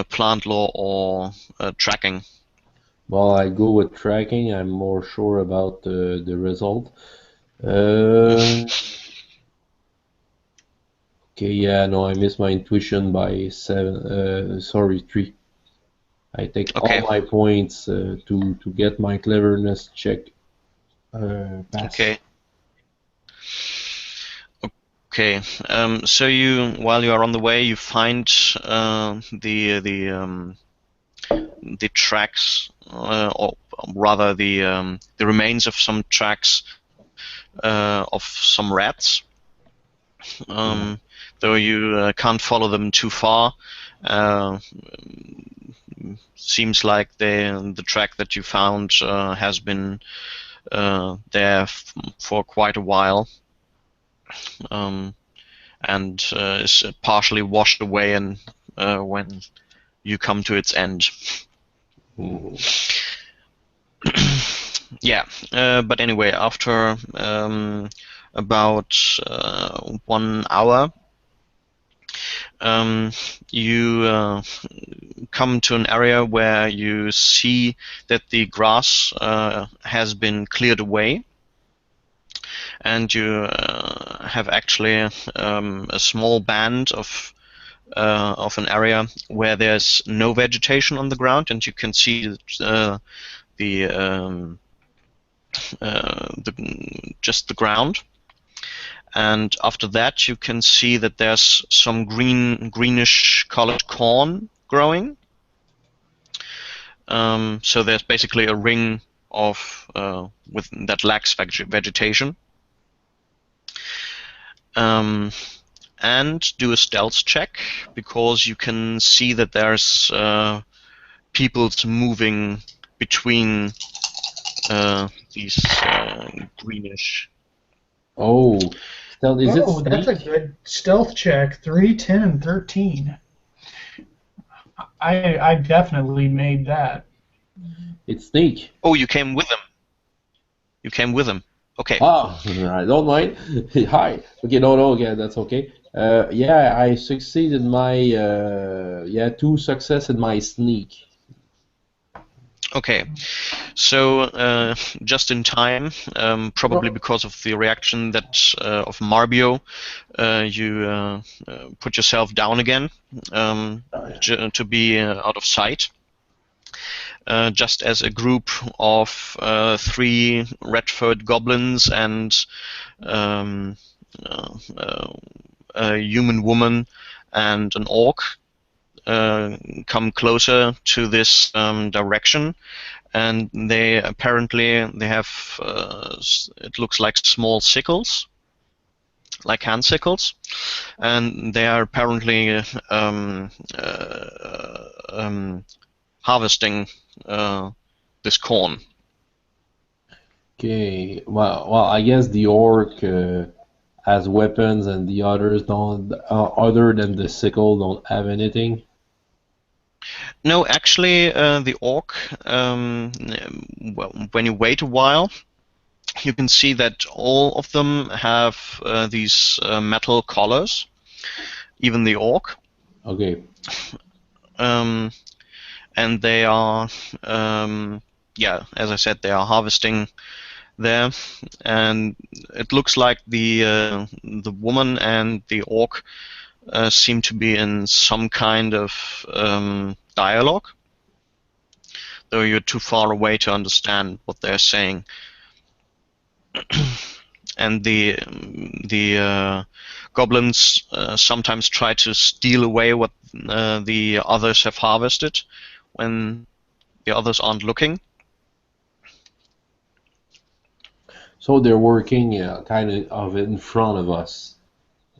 plant law or tracking. Well, I go with tracking. I'm more sure about the result. Uh, okay, yeah, no, I missed my intuition by 7. Sorry, 3. I take all Okay. my points to get my cleverness check pass. Okay. Okay. So while you are on the way, you find the tracks, or rather the remains of some tracks of some rats. Though you can't follow them too far. Seems like the track that you found has been there for quite a while, and is partially washed away and when you come to its end. Yeah, but anyway, after about 1 hour, you come to an area where you see that the grass has been cleared away, and you have actually a small band of an area where there's no vegetation on the ground, and you can see the just the ground. And after that, you can see that there's some greenish colored corn growing. So there's basically a ring of that lacks vegetation. And do a stealth check, because you can see that there's people moving between these greenish. Oh, stealth. Is it Oh, that's a sneak? good stealth check. 3, 10, and 13. I definitely made that. It's sneak. Oh, you came with them. You came with them. Okay. Ah, I don't mind. Hi. Okay, no, okay, that's okay. Yeah, I succeeded my 2 success in my sneak. Okay. So just in time, probably because of the reaction that of Marbio, you put yourself down again to be out of sight. Just as a group of 3 red-furred goblins and a human woman and an orc come closer to this direction, and they have it looks like small sickles, like hand sickles, and they are apparently harvesting this corn. Okay, well, I guess the orc has weapons and the others don't, other than the sickle, don't have anything. No, actually, the orc, well, when you wait a while, you can see that all of them have these metal collars, even the orc. Okay. And they are, yeah, as I said, they are harvesting there, and it looks like the woman and the orc seem to be in some kind of dialogue, though you're too far away to understand what they're saying. And the goblins sometimes try to steal away what the others have harvested when the others aren't looking. So they're working kind of in front of us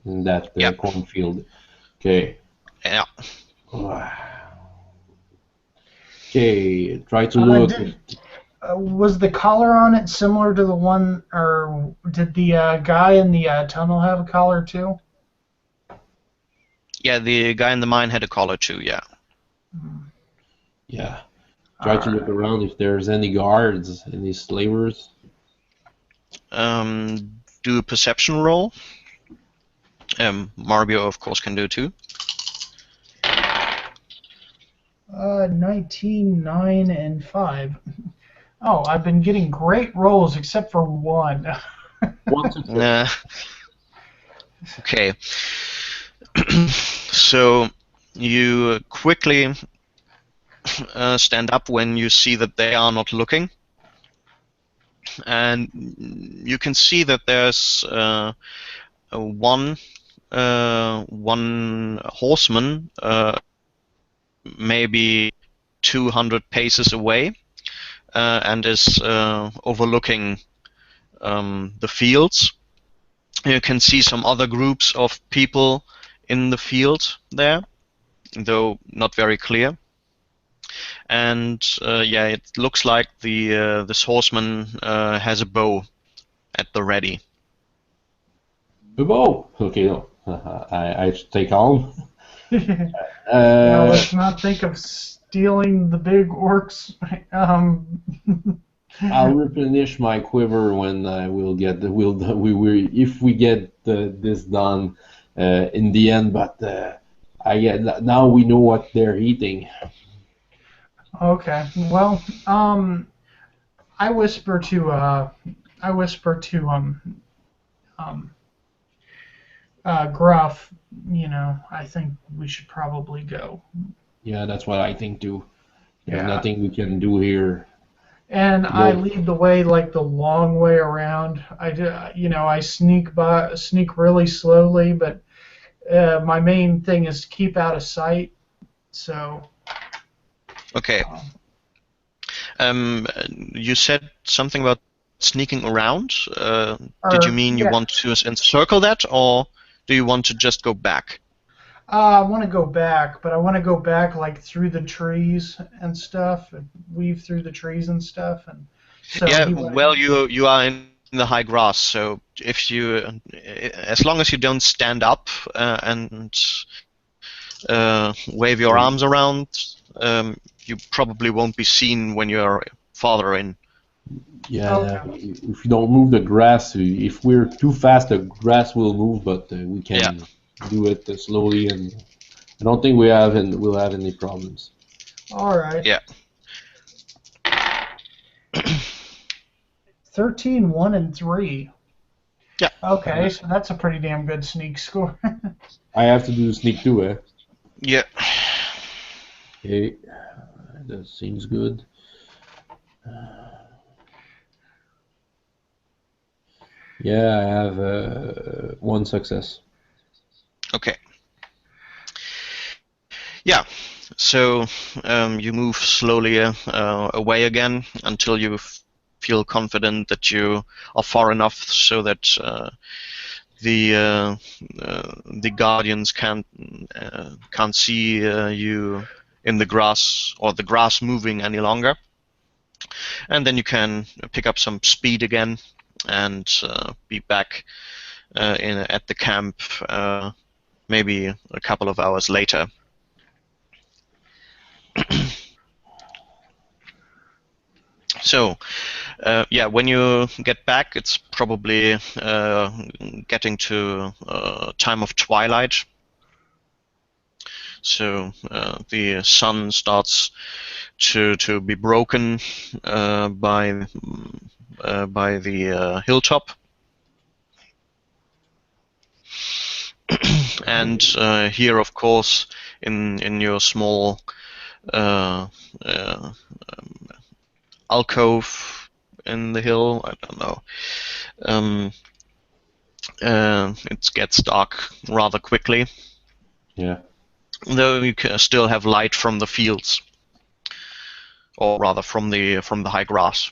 in that Yeah. cornfield. Okay. Yeah. Okay, try to look. Was the collar on it similar to the one, or did the guy in the tunnel have a collar too? Yeah, the guy in the mine had a collar too, yeah. Yeah. Try to look around if there's any guards, any slavers. Do a perception roll. Marbio, of course, can do too. 19, 9, and 5. Oh, I've been getting great rolls except for one. 1 to 6. Okay. So you quickly stand up when you see that they are not looking, and you can see that there's one horseman, maybe 200 paces away, and is overlooking the fields. You can see some other groups of people in the field there, though not very clear. And yeah, it looks like this horseman has a bow at the ready. A bow. Okay, no. I should take on. Now let's not think of stealing the big orcs. I'll replenish my quiver when I will get the if we get this done in the end. But now we know what they're eating. Okay. Well, I whisper to Gruff. You know, I think we should probably go. Yeah, that's what I think too. There's Yeah. nothing we can do here. And You I don't. lead the way like the long way around. I sneak really slowly, but my main thing is to keep out of sight. So, Okay. um, You said something about sneaking around. Did you or mean you yeah, want to encircle that, or do you want to just go back? I want to go back, but I want to go back like through the trees and stuff, and weave through the trees and stuff, and so Yeah, he would. well, you are in the high grass, so if you, as long as you don't stand up and wave your arms around, you probably won't be seen when you're farther in. Yeah, Okay. if you don't move the grass, if we're too fast, the grass will move, but we Yeah. can do it slowly, and I don't think we'll have any problems. All right. Yeah. 13, 1, and 3. Yeah. Okay, so that's a pretty damn good sneak score. I have to do the sneak too, eh? Yeah. Okay, that seems good. Yeah, I have one success. Okay. Yeah. So you move slowly away again until you feel confident that you are far enough so that the guardians can't see you in the grass or the grass moving any longer, and then you can pick up some speed again and be back at the camp maybe a couple of hours later. So, yeah, when you get back, it's probably getting to time of twilight. So the sun starts to be broken by the hilltop, and here, of course, in your small uh, uh, alcove in the hill, I don't know. It gets dark rather quickly, Yeah. though you can still have light from the fields, or rather from the high grass.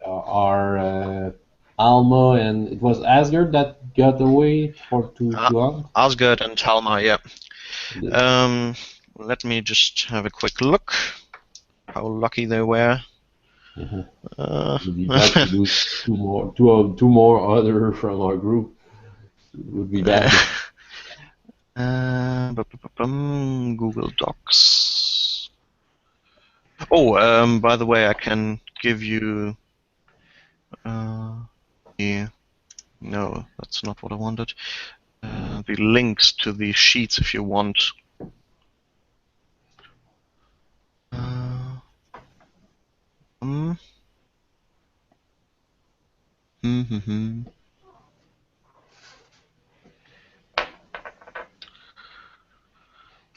Our Alma and it was Asgard that got away to hunt. Asgard and Talma, yeah. The- Let me just have a quick look. How lucky they were. yeah. Uh, Would be bad to lose two more other from our group. It would be bad. Google Docs. Oh, by the way, I can give you. The, no, that's not what I wanted. The links to the sheets if you want.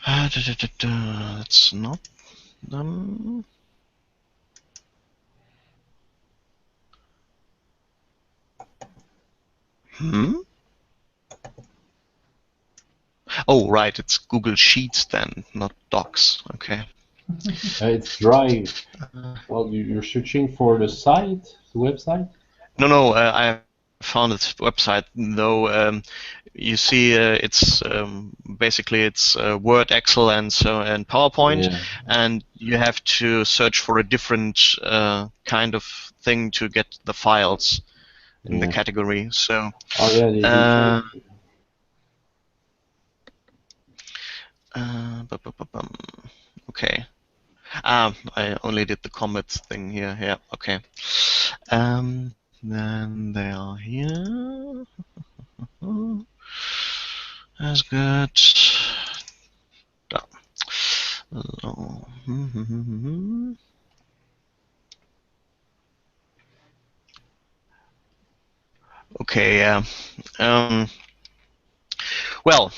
That's not them. Oh, right, it's Google Sheets then, not Docs. Okay. It's Drive. Well, you're searching for the website. No, I found its website though. You see, it's basically it's Word, Excel, and PowerPoint, Yeah. and you have to search for a different kind of thing to get the files in the Yeah. category. So, Oh yeah, they uh, changed. okay. I only did the combat thing here. Yeah, okay. Then they are here. That's good. Oh. Okay, yeah. Well,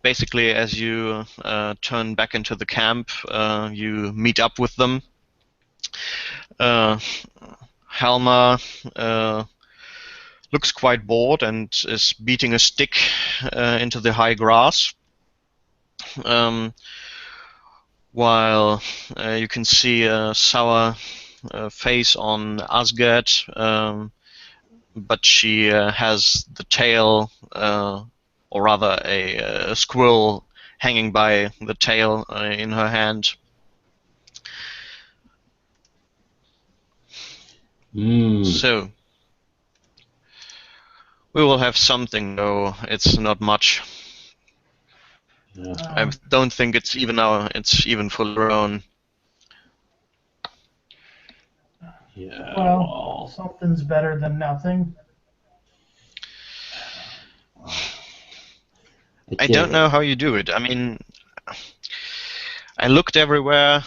basically, as you turn back into the camp, you meet up with them. Halma looks quite bored and is beating a stick into the high grass. While you can see a sour face on Asgard, but she has the tail, or rather a squirrel hanging by the tail in her hand. So we will have something, though it's not much. Yeah. I don't think it's even fully grown. Yeah. Well, something's better than nothing. I don't know how you do it. I mean, I looked everywhere.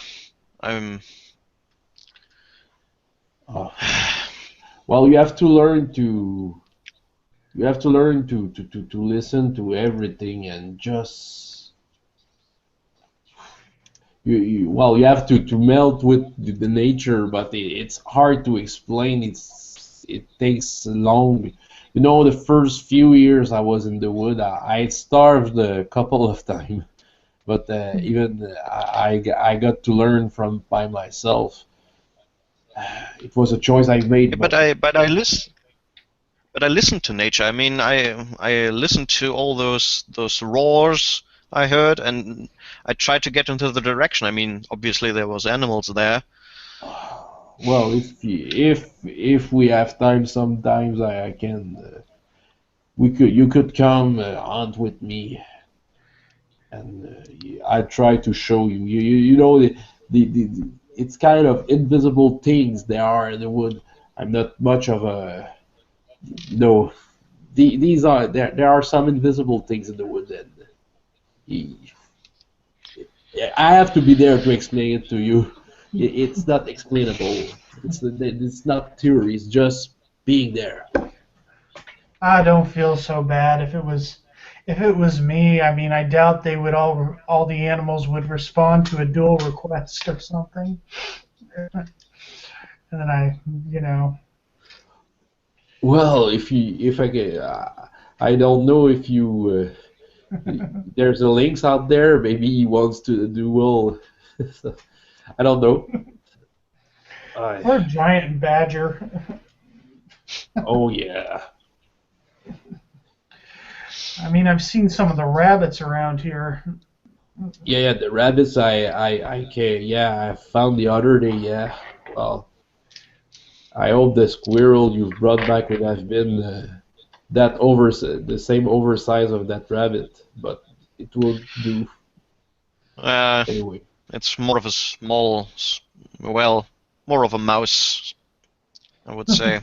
Well, you have to learn to. You have to learn to listen to everything and just. You have to melt with the nature, but it's hard to explain. It takes long. You know, the first few years I was in the wood, I starved a couple of times, but even I got to learn from by myself. It was a choice I made, But I listen to nature. I mean, I listened to all those roars I heard, and I tried to get into the direction. I mean, obviously there was animals there. Well, if we have time, sometimes I can. You could come hunt with me, and I try to show you. You know it's kind of invisible things there are in the wood. I'm not much of a no. These are there are some invisible things in the wood, and I have to be there to explain it to you. It's not explainable. It's not theory. It's just being there. I don't feel so bad. If it was me, I mean, I doubt they would all the animals would respond to a dual request or something. And then Well, if I get, I don't know if you. There's a links out there. Maybe he wants to do well. I don't know. or a giant badger. Oh yeah. I mean, I've seen some of the rabbits around here. Yeah, the rabbits I found the other day, yeah. Well, I hope the squirrel you've brought back would have been the same oversize of that rabbit, but it will do anyway. It's more of a well, more of a mouse, I would say.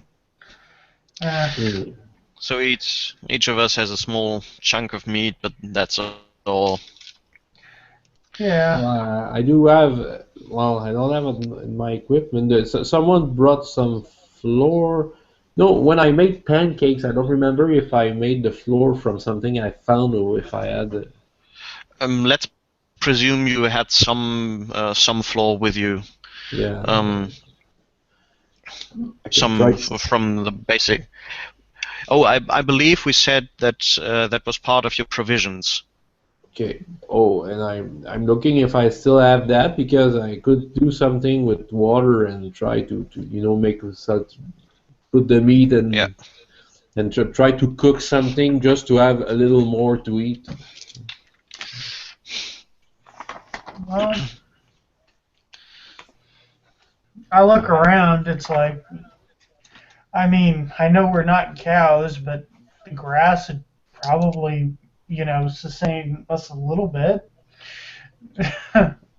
So each of us has a small chunk of meat, but that's all. Yeah. I do have. Well, I don't have it in my equipment. Someone brought some flour. No, when I made pancakes, I don't remember if I made the flour from something I found or if I had. Let's presume you had some flour with you. Yeah. Some from the basic. Oh, I believe we said that that was part of your provisions. Okay. Oh, and I'm looking if I still have that because I could do something with water and try to make such put the meat and try to cook something just to have a little more to eat. Well, I look around. It's like, I mean, I know we're not cows, but the grass would probably, sustain us a little bit.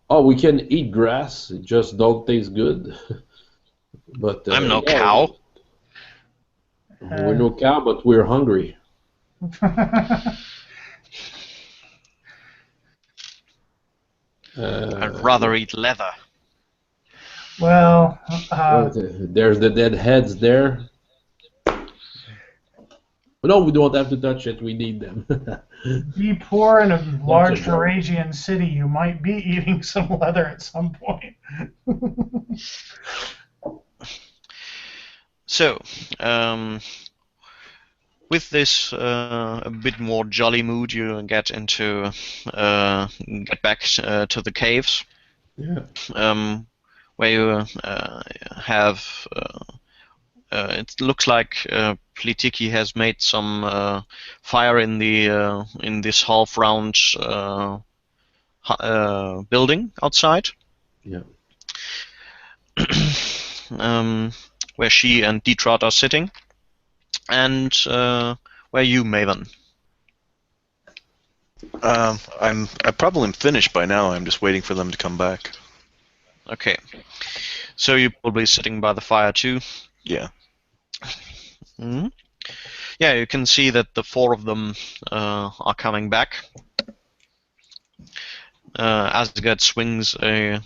Oh, we can eat grass. It just don't taste good. But I'm no cow. We're no cow, but we're hungry. I'd rather eat leather. Well, there's the dead heads there. No, we don't have to touch it. We need them. Be poor in a large a joke. Floridian city, you might be eating some leather at some point. So, with this a bit more jolly mood, you get back to the caves, Yeah. where you have. It looks like Plitiki has made some fire in this half-round building outside. Yeah. Where she and Detrot are sitting, and where you, Maven. I probably am finished by now. I'm just waiting for them to come back. Okay, so you're probably sitting by the fire too. Yeah. Mm-hmm. Yeah, you can see that the four of them are coming back. Asgard swings a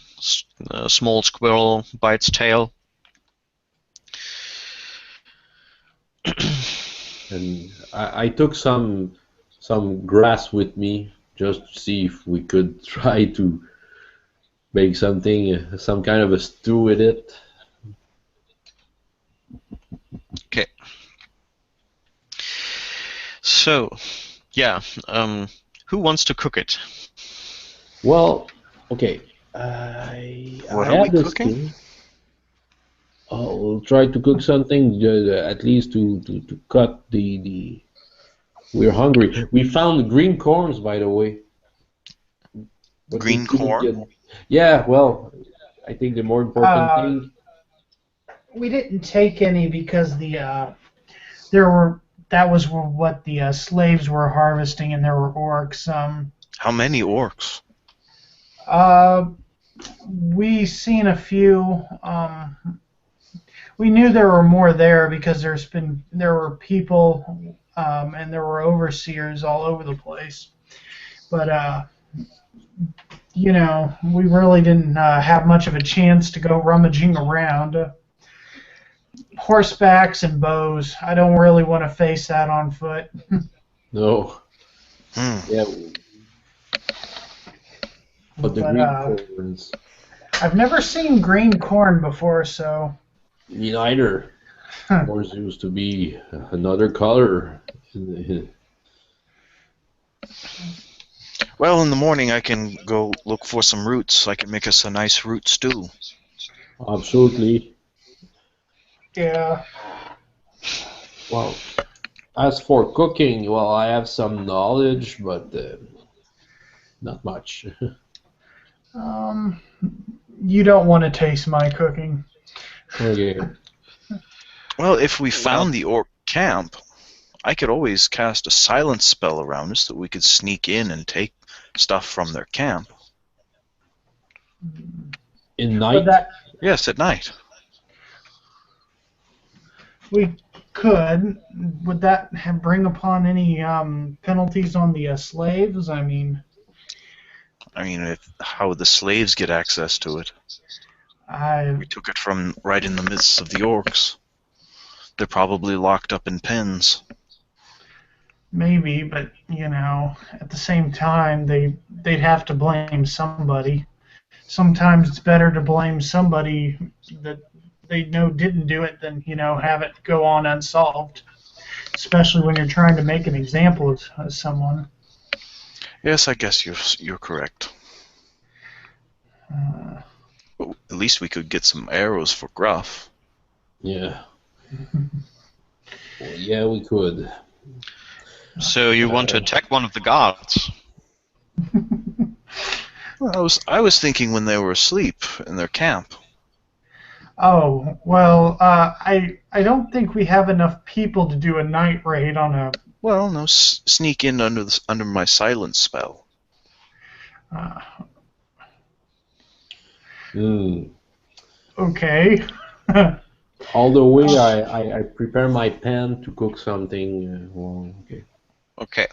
small squirrel by its tail. And I took some grass with me just to see if we could try to make something, some kind of a stew with it. Okay. So, yeah, who wants to cook it? Well, okay. I What are we have this cooking? thing. I'll try to cook something at least to cut the. We're hungry. We found green corns, by the way. But we Green couldn't corn? get- Yeah, well, I think the more important thing. We didn't take any because that was what the slaves were harvesting, and there were orcs. How many orcs? We seen a few. We knew there were more there because there were people and there were overseers all over the place. But we really didn't have much of a chance to go rummaging around. Horsebacks and bows. I don't really want to face that on foot. No. Yeah. But the green corns. I've never seen green corn before, so. Me neither. Corns used to be another color. Well, in the morning I can go look for some roots. I can make us a nice root stew. Absolutely. Yeah. Well, as for cooking, well, I have some knowledge, but not much. You don't want to taste my cooking. Okay. Well, if we found the orc camp, I could always cast a silence spell around us that we could sneak in and take stuff from their camp. In night? Yes, at night. We could. Would that bring upon any penalties on the slaves? I mean, how would the slaves get access to it? We took it from right in the midst of the orcs. They're probably locked up in pens. Maybe, but at the same time, they'd have to blame somebody. Sometimes it's better to blame somebody that they know didn't do it than have it go on unsolved. Especially when you're trying to make an example of someone. Yes, I guess you're correct. But at least we could get some arrows for Gruff. Yeah. Well, yeah, we could. So you want to attack one of the guards? Well, I was thinking when they were asleep in their camp. Oh, well, I don't think we have enough people to do a night raid on a... Well, no, sneak in under my silence spell. Okay. All the way I prepare my pan to cook something. Well, okay. Okay.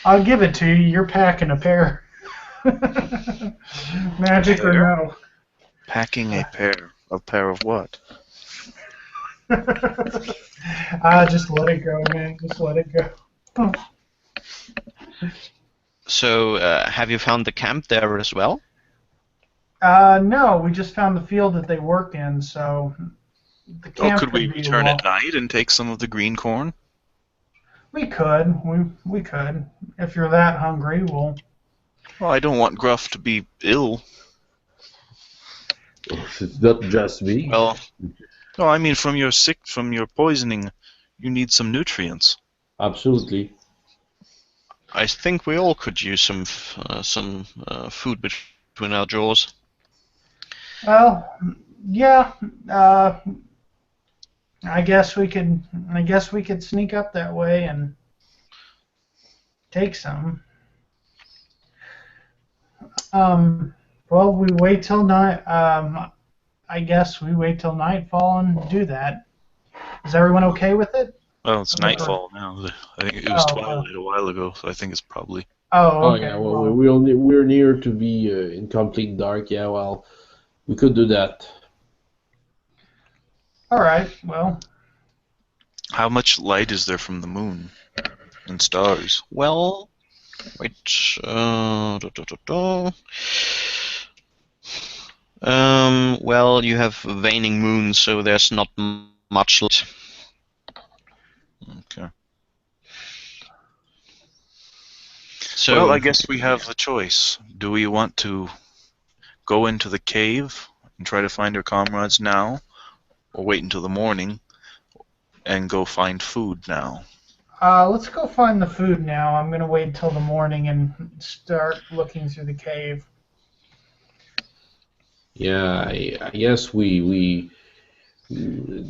I'll give it to you. You're packing a pear. Magic or no? Packing a pair. A pair of what? Just let it go, man. Just let it go. So, have you found the camp there as well? No, we just found the field that they work in, so the Oh, camp could we be a return while. at night and take some of the green corn? We could. We could. If you're that hungry, we'll. Well, I don't want Gruff to be ill. It's not just me. Well, No, I mean from your poisoning, you need some nutrients. Absolutely. I think we all could use some food between our jaws. Well, yeah. I guess we could. I guess we could sneak up that way and take some. Well, we wait till night. I guess we wait till nightfall and do that. Is everyone okay with it? Well, it's Okay. nightfall now. I think it was Oh, twilight a while ago, so I think it's probably. Oh, Oh okay. yeah, well, we're near to be in complete dark. Yeah, well, we could do that. All right. Well, How much light is there from the moon and stars? Well, wait. Well, you have waning moon, so there's not much light. Okay. So, Well, I guess we have a choice. Do we want to go into the cave and try to find our comrades now, or wait until the morning and go find food now? let's go find the food now. I'm gonna wait till the morning and start looking through the cave. Yeah, I guess we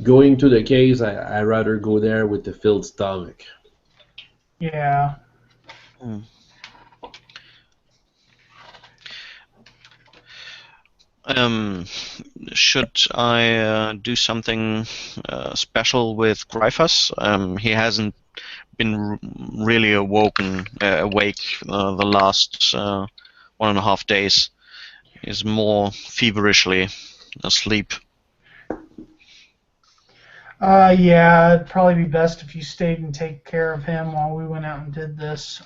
going to the caves. I rather go there with the filled stomach. Yeah. should I do something special with Gryphus? He hasn't been really awake the last 1.5 days. He's more feverishly asleep. Yeah, it'd probably be best if you stayed and take care of him while we went out and did this.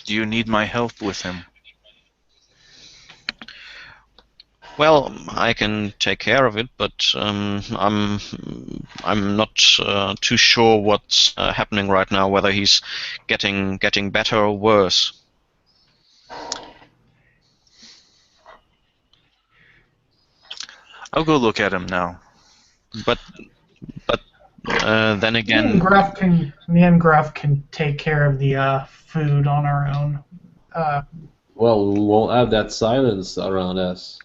Do you need my help with him? Well, I can take care of it, but I'm not too sure what's happening right now. Whether he's getting better or worse. I'll go look at him now. But then Me and again, Gruff can take care of the food on our own. Well, we won't have that silence around us.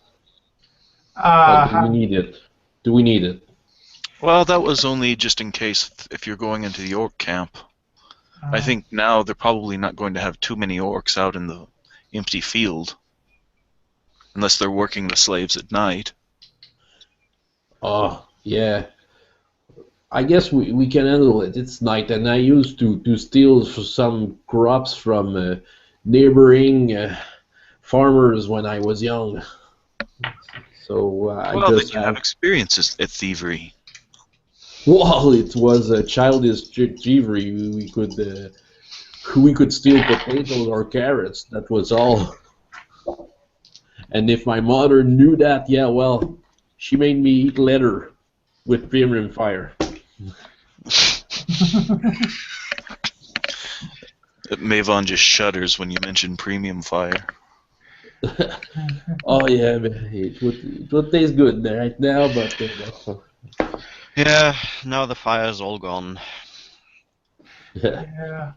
Uh, But do we need it? Do we need it? Well, that was only just in case if you're going into the orc camp. I think now they're probably not going to have too many orcs out in the empty field. Unless they're working the slaves at night. Oh, yeah. I guess we can handle it. It's night, and I used to steal some crops from neighboring farmers when I was young. So I Well, then just you have experiences at thievery. well, it was a childish thievery. We could steal potatoes or carrots. That was all. And if my mother knew that, yeah, well, she made me eat leather with premium fire. Mavon just shudders when you mention premium fire. Oh yeah, man, it would taste good right now, but yeah, now the fire's all gone. yeah.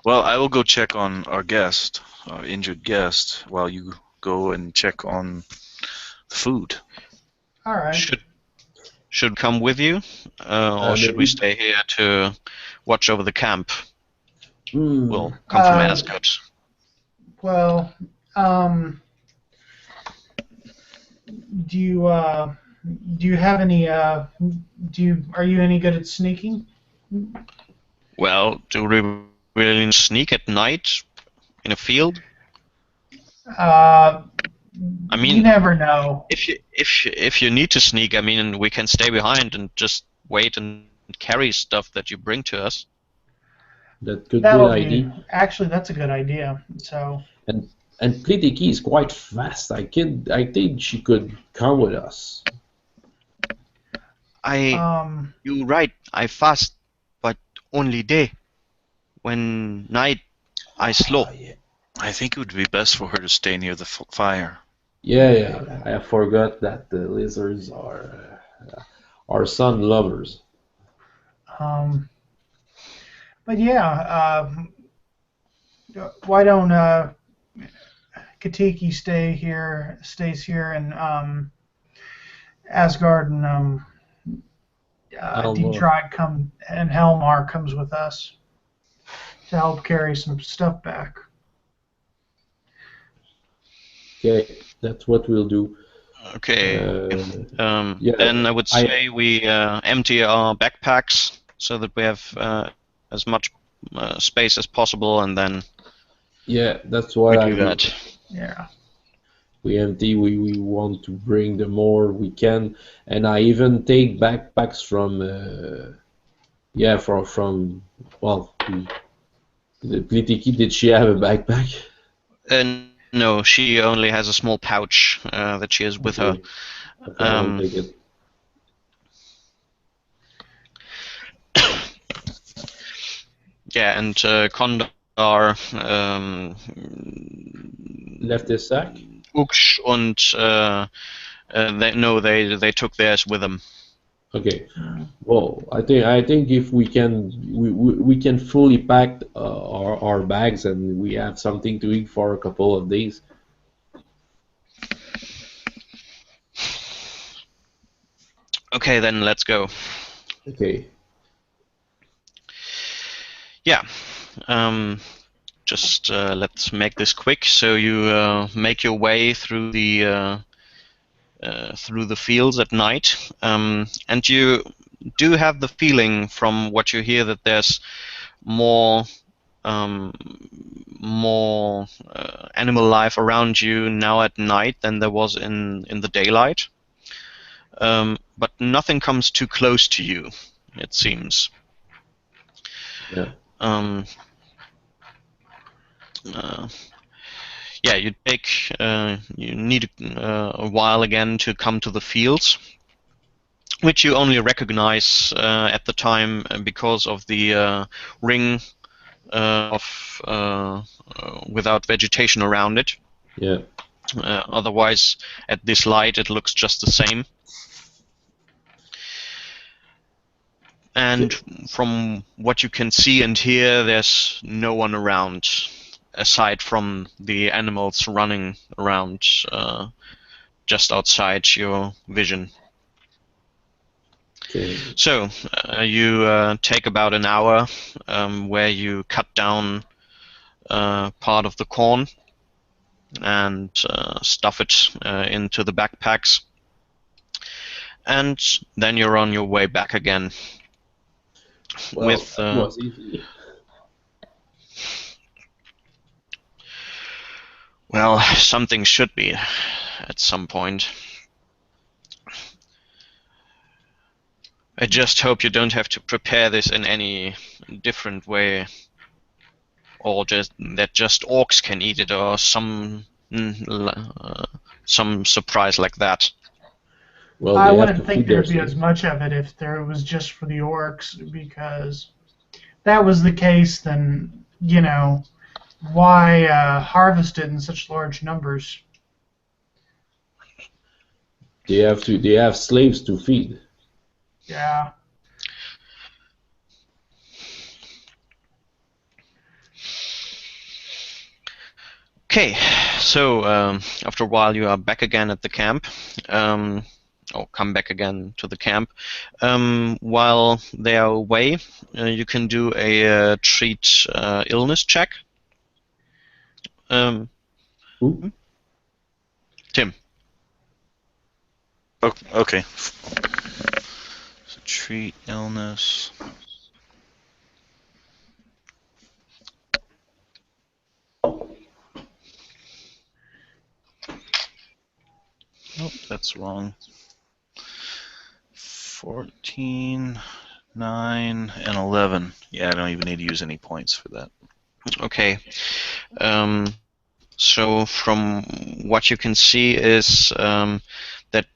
Well, I will go check on our guest, our injured guest, while you go and check on the food. All right. Should come with you, or should we stay here to watch over the camp? We'll come from Ascot. Well, do you have any are you any good at sneaking? Well, do we really sneak at night in a field? I You mean, never know. if you need to sneak, I mean, we can stay behind and just wait and carry stuff that you bring to us. That could be That'll an be idea. actually that's a good idea. So And Plitiki is quite fast. I think she could come with us. um, You're right. I fast, but only day. When night, I slow. Yeah. I think it would be best for her to stay near the fire. Yeah. I forgot that the lizards are sun lovers. um, but yeah, why don't Katiki stays here, and Asgard and Alma. Detroit come, and Helmar comes with us to help carry some stuff back. Okay, that's what we'll do. Okay. Yeah, Then I would say we empty our backpacks so that we have as much space as possible, and then yeah, that's we what I do do. that. Yeah. We empty. We want to bring the more we can, and I even take backpacks from from well, the Plitiki. Did she have a backpack? No, she only has a small pouch that she has with her. Okay, okay, I will take it. Yeah, and Condor, Left his sack. Uksh and they took theirs with them. Okay. Well, I think if we can we can fully pack our bags and we have something to eat for a couple of days. Okay, then let's go. Okay. Yeah. Just let's make this quick. So you make your way through the fields at night, and you do have the feeling from what you hear that there's more um, animal life around you now at night than there was in the daylight. But nothing comes too close to you, it seems. Yeah. Um, yeah, you need a while again to come to the fields, which you only recognize at the time because of the ring of without vegetation around it. Yeah. Otherwise, at this light, it looks just the same. And from what you can see and hear, there's no one around, aside from the animals running around just outside your vision. Okay. So you take about an hour where you cut down part of the corn and stuff it into the backpacks, and then you're on your way back again. Well, that was easy. Well, something should be at some point. I just hope you don't have to prepare this in any different way, or just orcs can eat it, or some surprise like that. Well, I they have wouldn't to think feed their there'd be as slaves. much of it if there was just for the orcs, because if that was the case, then why harvest it in such large numbers? They have slaves to feed. Yeah. Okay, so after a while you are back again at the camp, or come back again to the camp. While they are away, you can do a treat illness check. Who? Tim. Oh, okay. So treat illness. That's wrong. 14, 9, and 11. Yeah, I don't even need to use any points for that. Okay. So from what you can see is that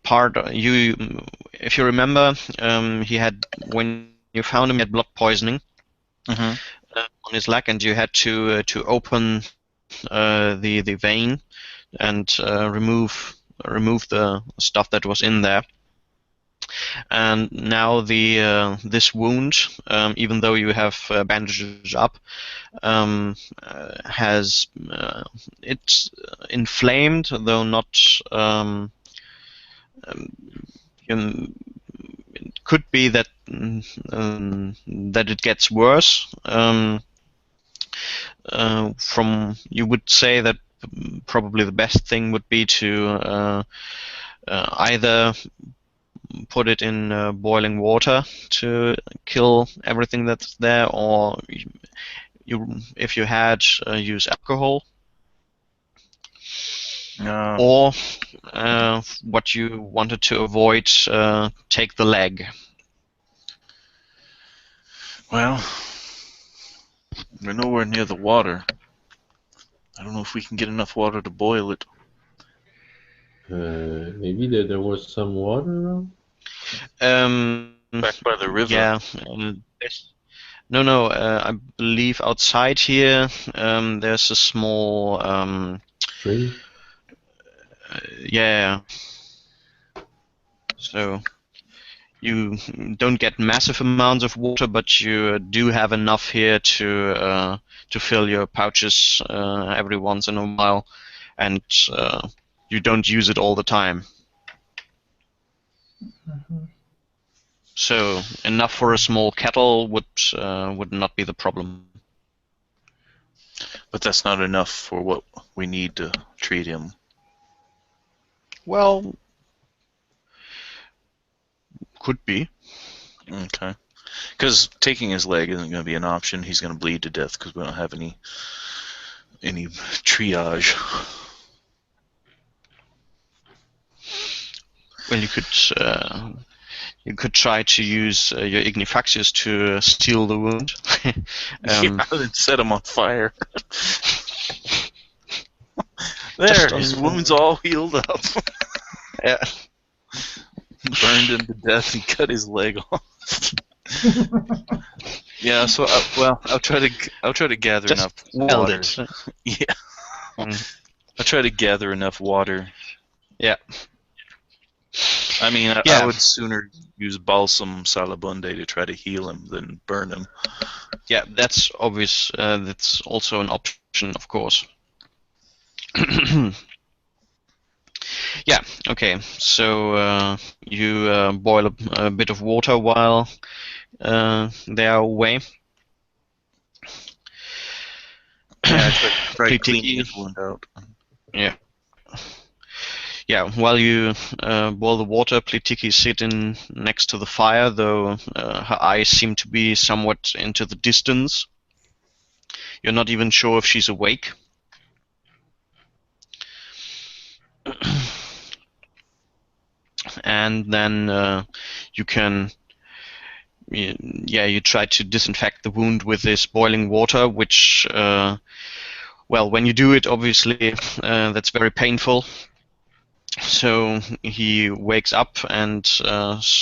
part if you remember, he had, when you found him, he had blood poisoning Mm-hmm. on his leg, and you had to open the vein and remove the stuff that was in there. And now this wound, even though you have bandages up, has it's inflamed, though not. It could be that that it gets worse. From you would say that probably the best thing would be to either put it in boiling water to kill everything that's there, or if you had, use alcohol, or what you wanted to avoid, take the leg. Well, we're nowhere near the water. I don't know if we can get enough water to boil it. Maybe there was some water around? Back by the river. Yeah. No. I believe outside here there's a small. Stream? Yeah. So you don't get massive amounts of water, but you do have enough here to fill your pouches every once in a while, and you don't use it all the time. Mm-hmm. So enough for a small kettle would not be the problem. But that's not enough for what we need to treat him. Well, could be. Okay. Because taking his leg isn't going to be an option. He's going to bleed to death because we don't have any triage. Well, you could try to use your ignifaxius to steal the wound. Yeah, and set him on fire. There, his wound's all healed up. Yeah. Burned him to death and cut his leg off. Yeah, so I'll try to gather Just enough weld water. it. Yeah, Mm. I'll try to gather enough water. Yeah. I mean, Yeah. I would sooner use balsam salabunde to try to heal him than burn him. Yeah, that's obvious. That's also an option, of course. Yeah, okay. So you boil a bit of water while they are away. Yeah, I try cleaning Tiki. his wound out. Yeah, while you boil the water, Plitiki sitting next to the fire, though her eyes seem to be somewhat into the distance. You're not even sure if she's awake. And then you can, you try to disinfect the wound with this boiling water, which, well, when you do it, obviously, that's very painful. So he wakes up and starts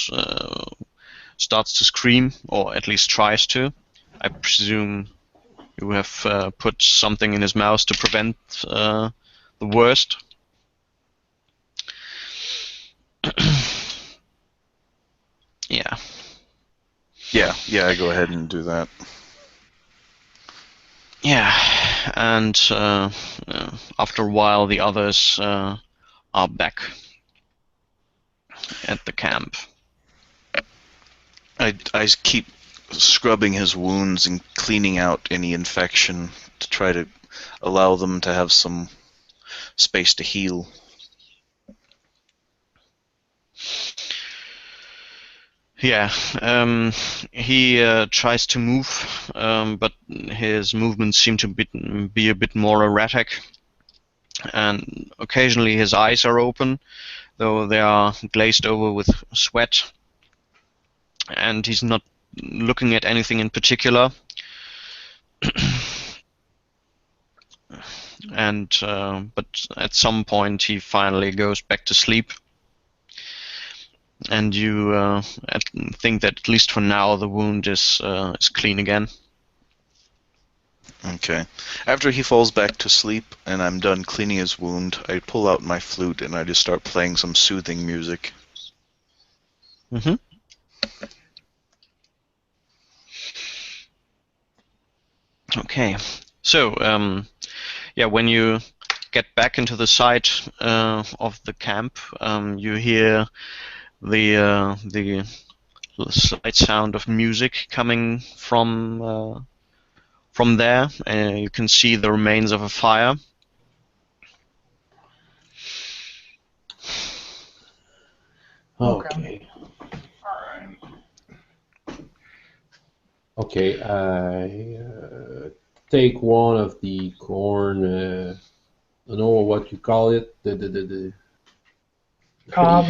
to scream, or at least tries to. I presume you have put something in his mouth to prevent the worst. Yeah. Yeah, I go ahead and do that. Yeah, and after a while, the others are back at the camp. I keep scrubbing his wounds and cleaning out any infection to try to allow them to have some space to heal. Yeah, he tries to move, but his movements seem to be a bit more erratic. and occasionally his eyes are open, though they are glazed over with sweat, and he's not looking at anything in particular. And but at some point he finally goes back to sleep, and you think that at least for now the wound is clean again. Okay. After he falls back to sleep and I'm done cleaning his wound, I pull out my flute and I just start playing some soothing music. Mm-hmm. Okay. So yeah, when you get back into the site of the camp, you hear the slight sound of music coming from there. You can see the remains of a fire. Okay. Okay, I take one of the corn. I don't know what you call it. The Cob.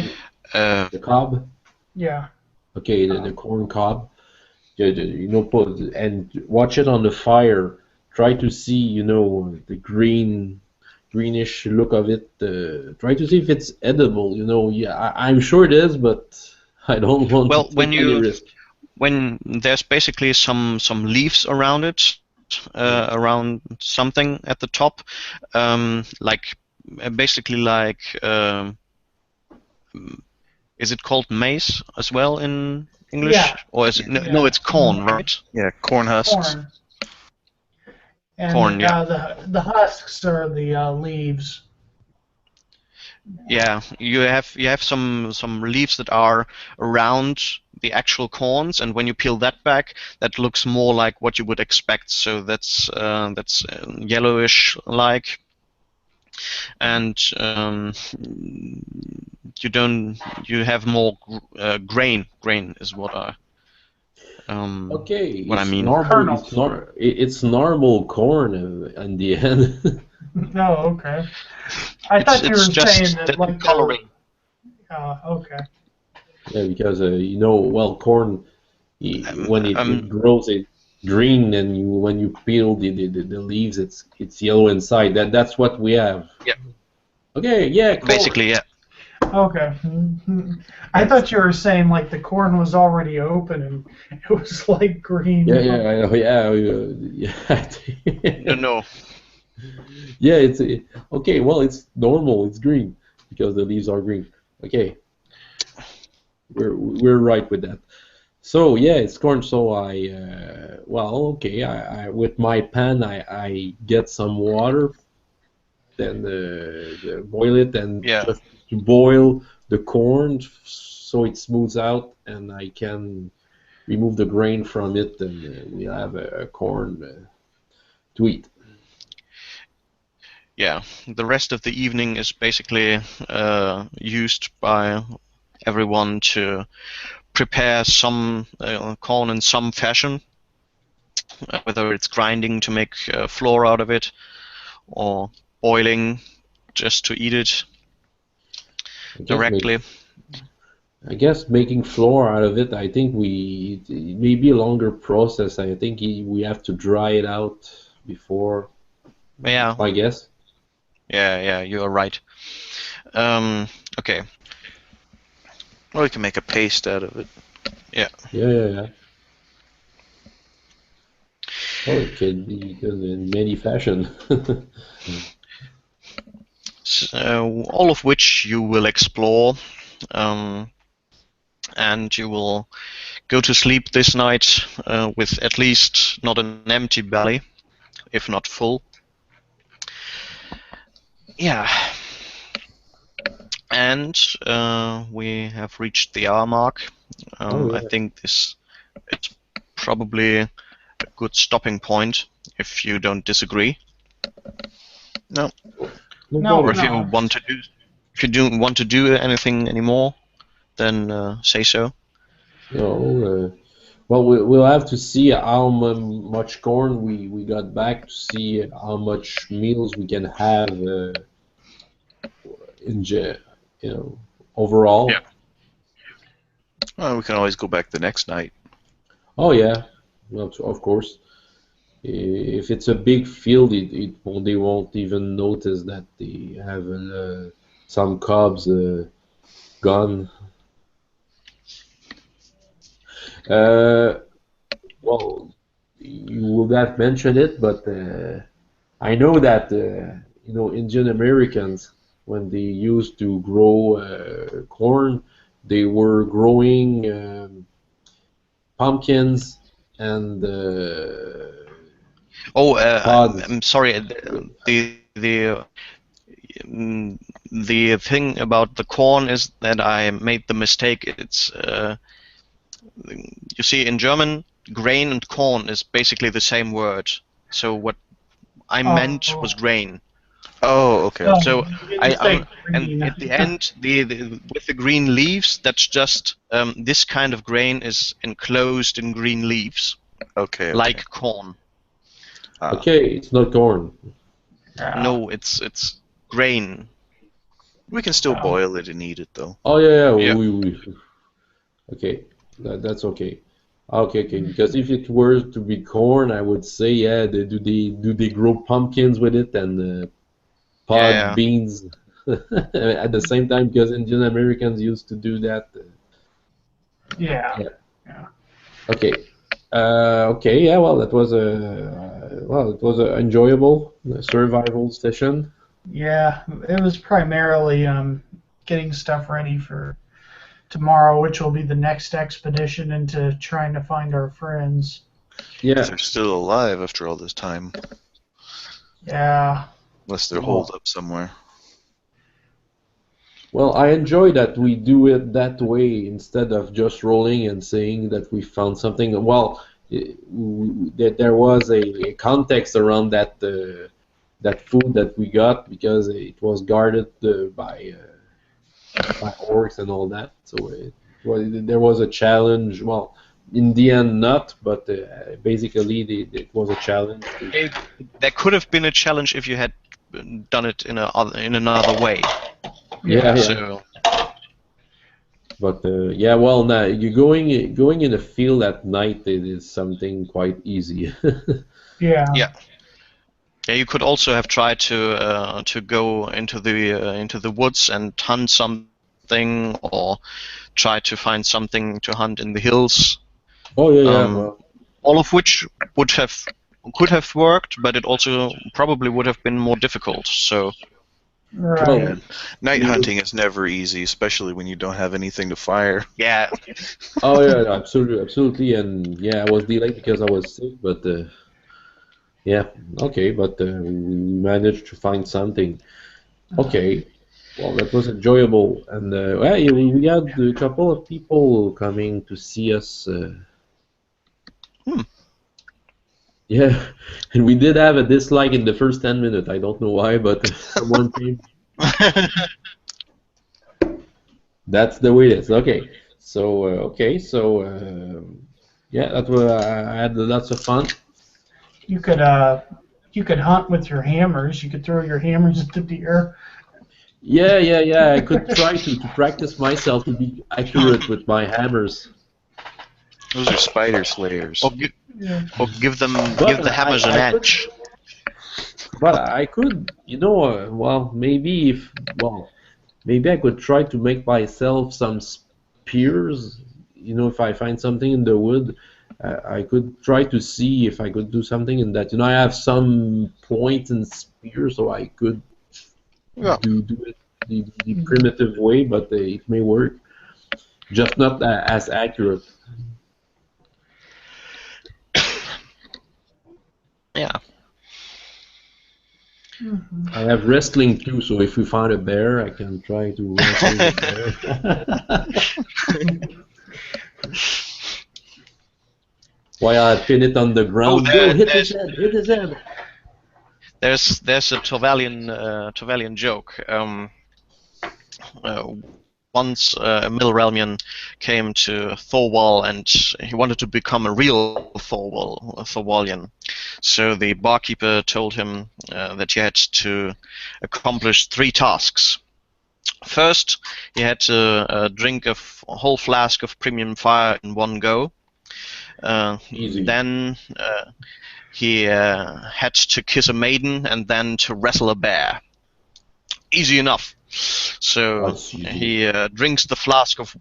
The cob. Yeah. Okay, the corn cob. You know, put and watch it on the fire. Try to see, you know, the greenish look of it. Try to see if it's edible. You know, yeah, I'm sure it is, but I don't want Well, to take any risk. when there's basically some leaves around it, around something at the top, like basically like is it called maize as well in English? Yeah. Or is it no, Yeah. no, it's corn, right? Yeah, corn husks. Corn. And Corn, yeah. the husks are the leaves. Yeah, you have some leaves that are around the actual corns, and when you peel that back, that looks more like what you would expect. So that's yellowish like, and you have more grain. Grain is what I Okay, what I it's mean. normal. Kernels. It's normal corn in the end. Oh, okay. I thought you were It's just saying that the like coloring. okay. Yeah, because you know, well, corn when it Um, grows, it green, and when you peel the leaves, it's yellow inside. That's what we have. Yeah. Okay, yeah, corn. Basically, yeah. Okay. I thought you were saying like the corn was already open and it was like green. Yeah, yeah, I know. Yeah. No. Yeah, okay. Well, it's normal. It's green because the leaves are green. Okay, we're right with that. So yeah, it's corn. So well, okay. I with my pan, I get some water, then boil it, and Yeah. just to boil the corn so it smooths out, and I can remove the grain from it, and we have a corn to eat. Yeah, the rest of the evening is basically used by everyone to prepare some corn in some fashion, whether it's grinding to make flour out of it or boiling just to eat it directly. I guess making flour out of it, I think it may be a longer process. I think we have to dry it out before, Yeah, I guess. yeah, you are right. Okay, Or we can make a paste out of it. yeah. Yeah. Well, it can be done in many fashion. So, all of which you will explore, and you will go to sleep this night with at least not an empty belly, if not full. Yeah. And we have reached the hour mark. Oh, I yeah. think it's probably a good stopping point if you don't disagree. No. No, Or if problem. you want to do, if you don't want to do anything anymore, then say so. No, well, we'll have to see how much corn we got back to see how much meals we can have overall. Yeah. Well, we can always go back the next night. Oh yeah, well, of course. If it's a big field, they won't even notice that they have some cubs gone. Uh, well, you would have mentioned it, but I know that Indian Americans, when they used to grow corn, they were growing pumpkins and Oh, pods. I'm sorry. The thing about the corn is that I made the mistake. It's you see, in German, grain and corn is basically the same word. So what I meant was Oh, grain. Oh, okay. no, So you didn't I say and green. at the end, the with the green leaves, that's just this kind of grain is enclosed in green leaves, Okay, okay. like corn. Okay, it's not corn. Yeah. No, it's grain. We can still boil it and eat it, though. Oh yeah, yeah. Yeah. Okay, that's okay. Okay, okay. Because if it were to be corn, I would say, yeah. Do they grow pumpkins with it and pod Yeah, beans at the same time? Because Indian Americans used to do that. Yeah. Yeah. Yeah. Okay. Okay. Yeah. Well, it was a enjoyable survival session. Yeah. It was primarily getting stuff ready for tomorrow, which will be the next expedition into trying to find our friends. If Yeah. they're still alive after all this time, Yeah. unless they're holed Well, up somewhere. well, I enjoy that we do it that way instead of just rolling and saying that we found something. Well, there was a context around that food that we got because it was guarded by orcs and all that. So there was a challenge. Well, in the end, not, but basically, it was a challenge to. it, there could have been a challenge if you had done it in another way. Yeah, Yeah. yeah. So But yeah, well, now you're going in a field at night. It is something quite easy. Yeah. yeah, yeah. You could also have tried to go into the woods and hunt something, or try to find something to hunt in the hills. Oh yeah, yeah. Um, Well, all of which could have worked, but it also probably would have been more difficult. So Right. Yeah. Night you, hunting is never easy, especially when you don't have anything to fire. yeah, oh yeah, yeah, absolutely, absolutely, and yeah, I was delayed because I was sick, but yeah, okay, but we managed to find something. Okay, well, that was enjoyable, and well, yeah, we had a couple of people coming to see us. Hmm. Yeah, and we did have a dislike in the first 10 minutes. I don't know why, but someone came. That's the way it is. Yeah, that was I had lots of fun. You could hunt with your hammers. You could throw your hammers into the air. Yeah, yeah, yeah. I could try to practice myself to be accurate with my hammers, Those are spider slayers. or, Yeah. or give but the hammers an I could, edge. but I could, well, maybe I could try to make myself some spears. If I find something in the wood, I could try to see if I could do something in that. I have some points and spears, so I could Yeah. do it the primitive way, but it may work. Just not as accurate. Yeah. Mhm. I have wrestling too, so if we find a bear, I can try to wrestle the bear. While I pin it on the Oh, ground, go hit his head, hit his head. there's a Torvalian joke. Uh, once a middle realmian came to Thorwall and he wanted to become a real Thorwallian. So the barkeeper told him that he had to accomplish 3 tasks. First, he had to drink a whole flask of premium fire in one go. Easy. Then he had to kiss a maiden and then to wrestle a bear. Easy enough. So That's easy. he drinks the flask of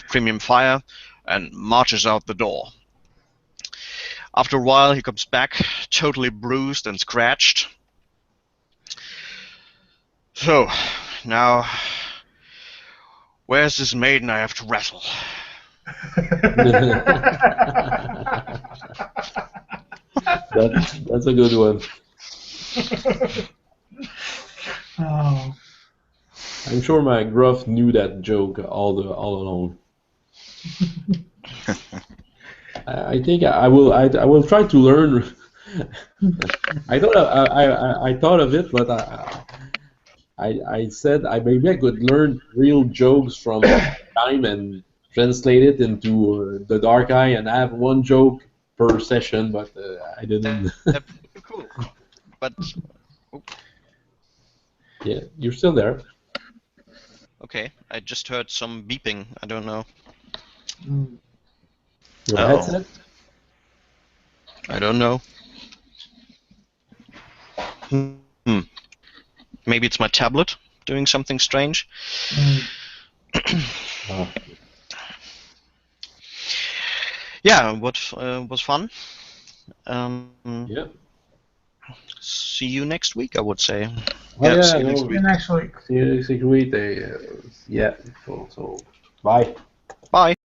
premium fire and marches out the door. After a while, he comes back totally bruised and scratched. So now, where's this maiden I have to wrestle? That's a good one. Oh. I'm sure my gruff knew that joke all along. I think I will try to learn. I thought of it, but I said maybe I could learn real jokes from time and translate it into the dark eye and have one joke per session, but I didn't. That'd be cool. But Yeah, you're still there. okay, I just heard some beeping. I don't know. Your Uh-oh. headset? I don't know. Maybe it's my tablet doing something strange. Oh. Yeah, what was fun. Yeah. See you next week, I would say. Oh, yeah, see you no, next See you next week. see you next week. Yeah. So bye. Bye.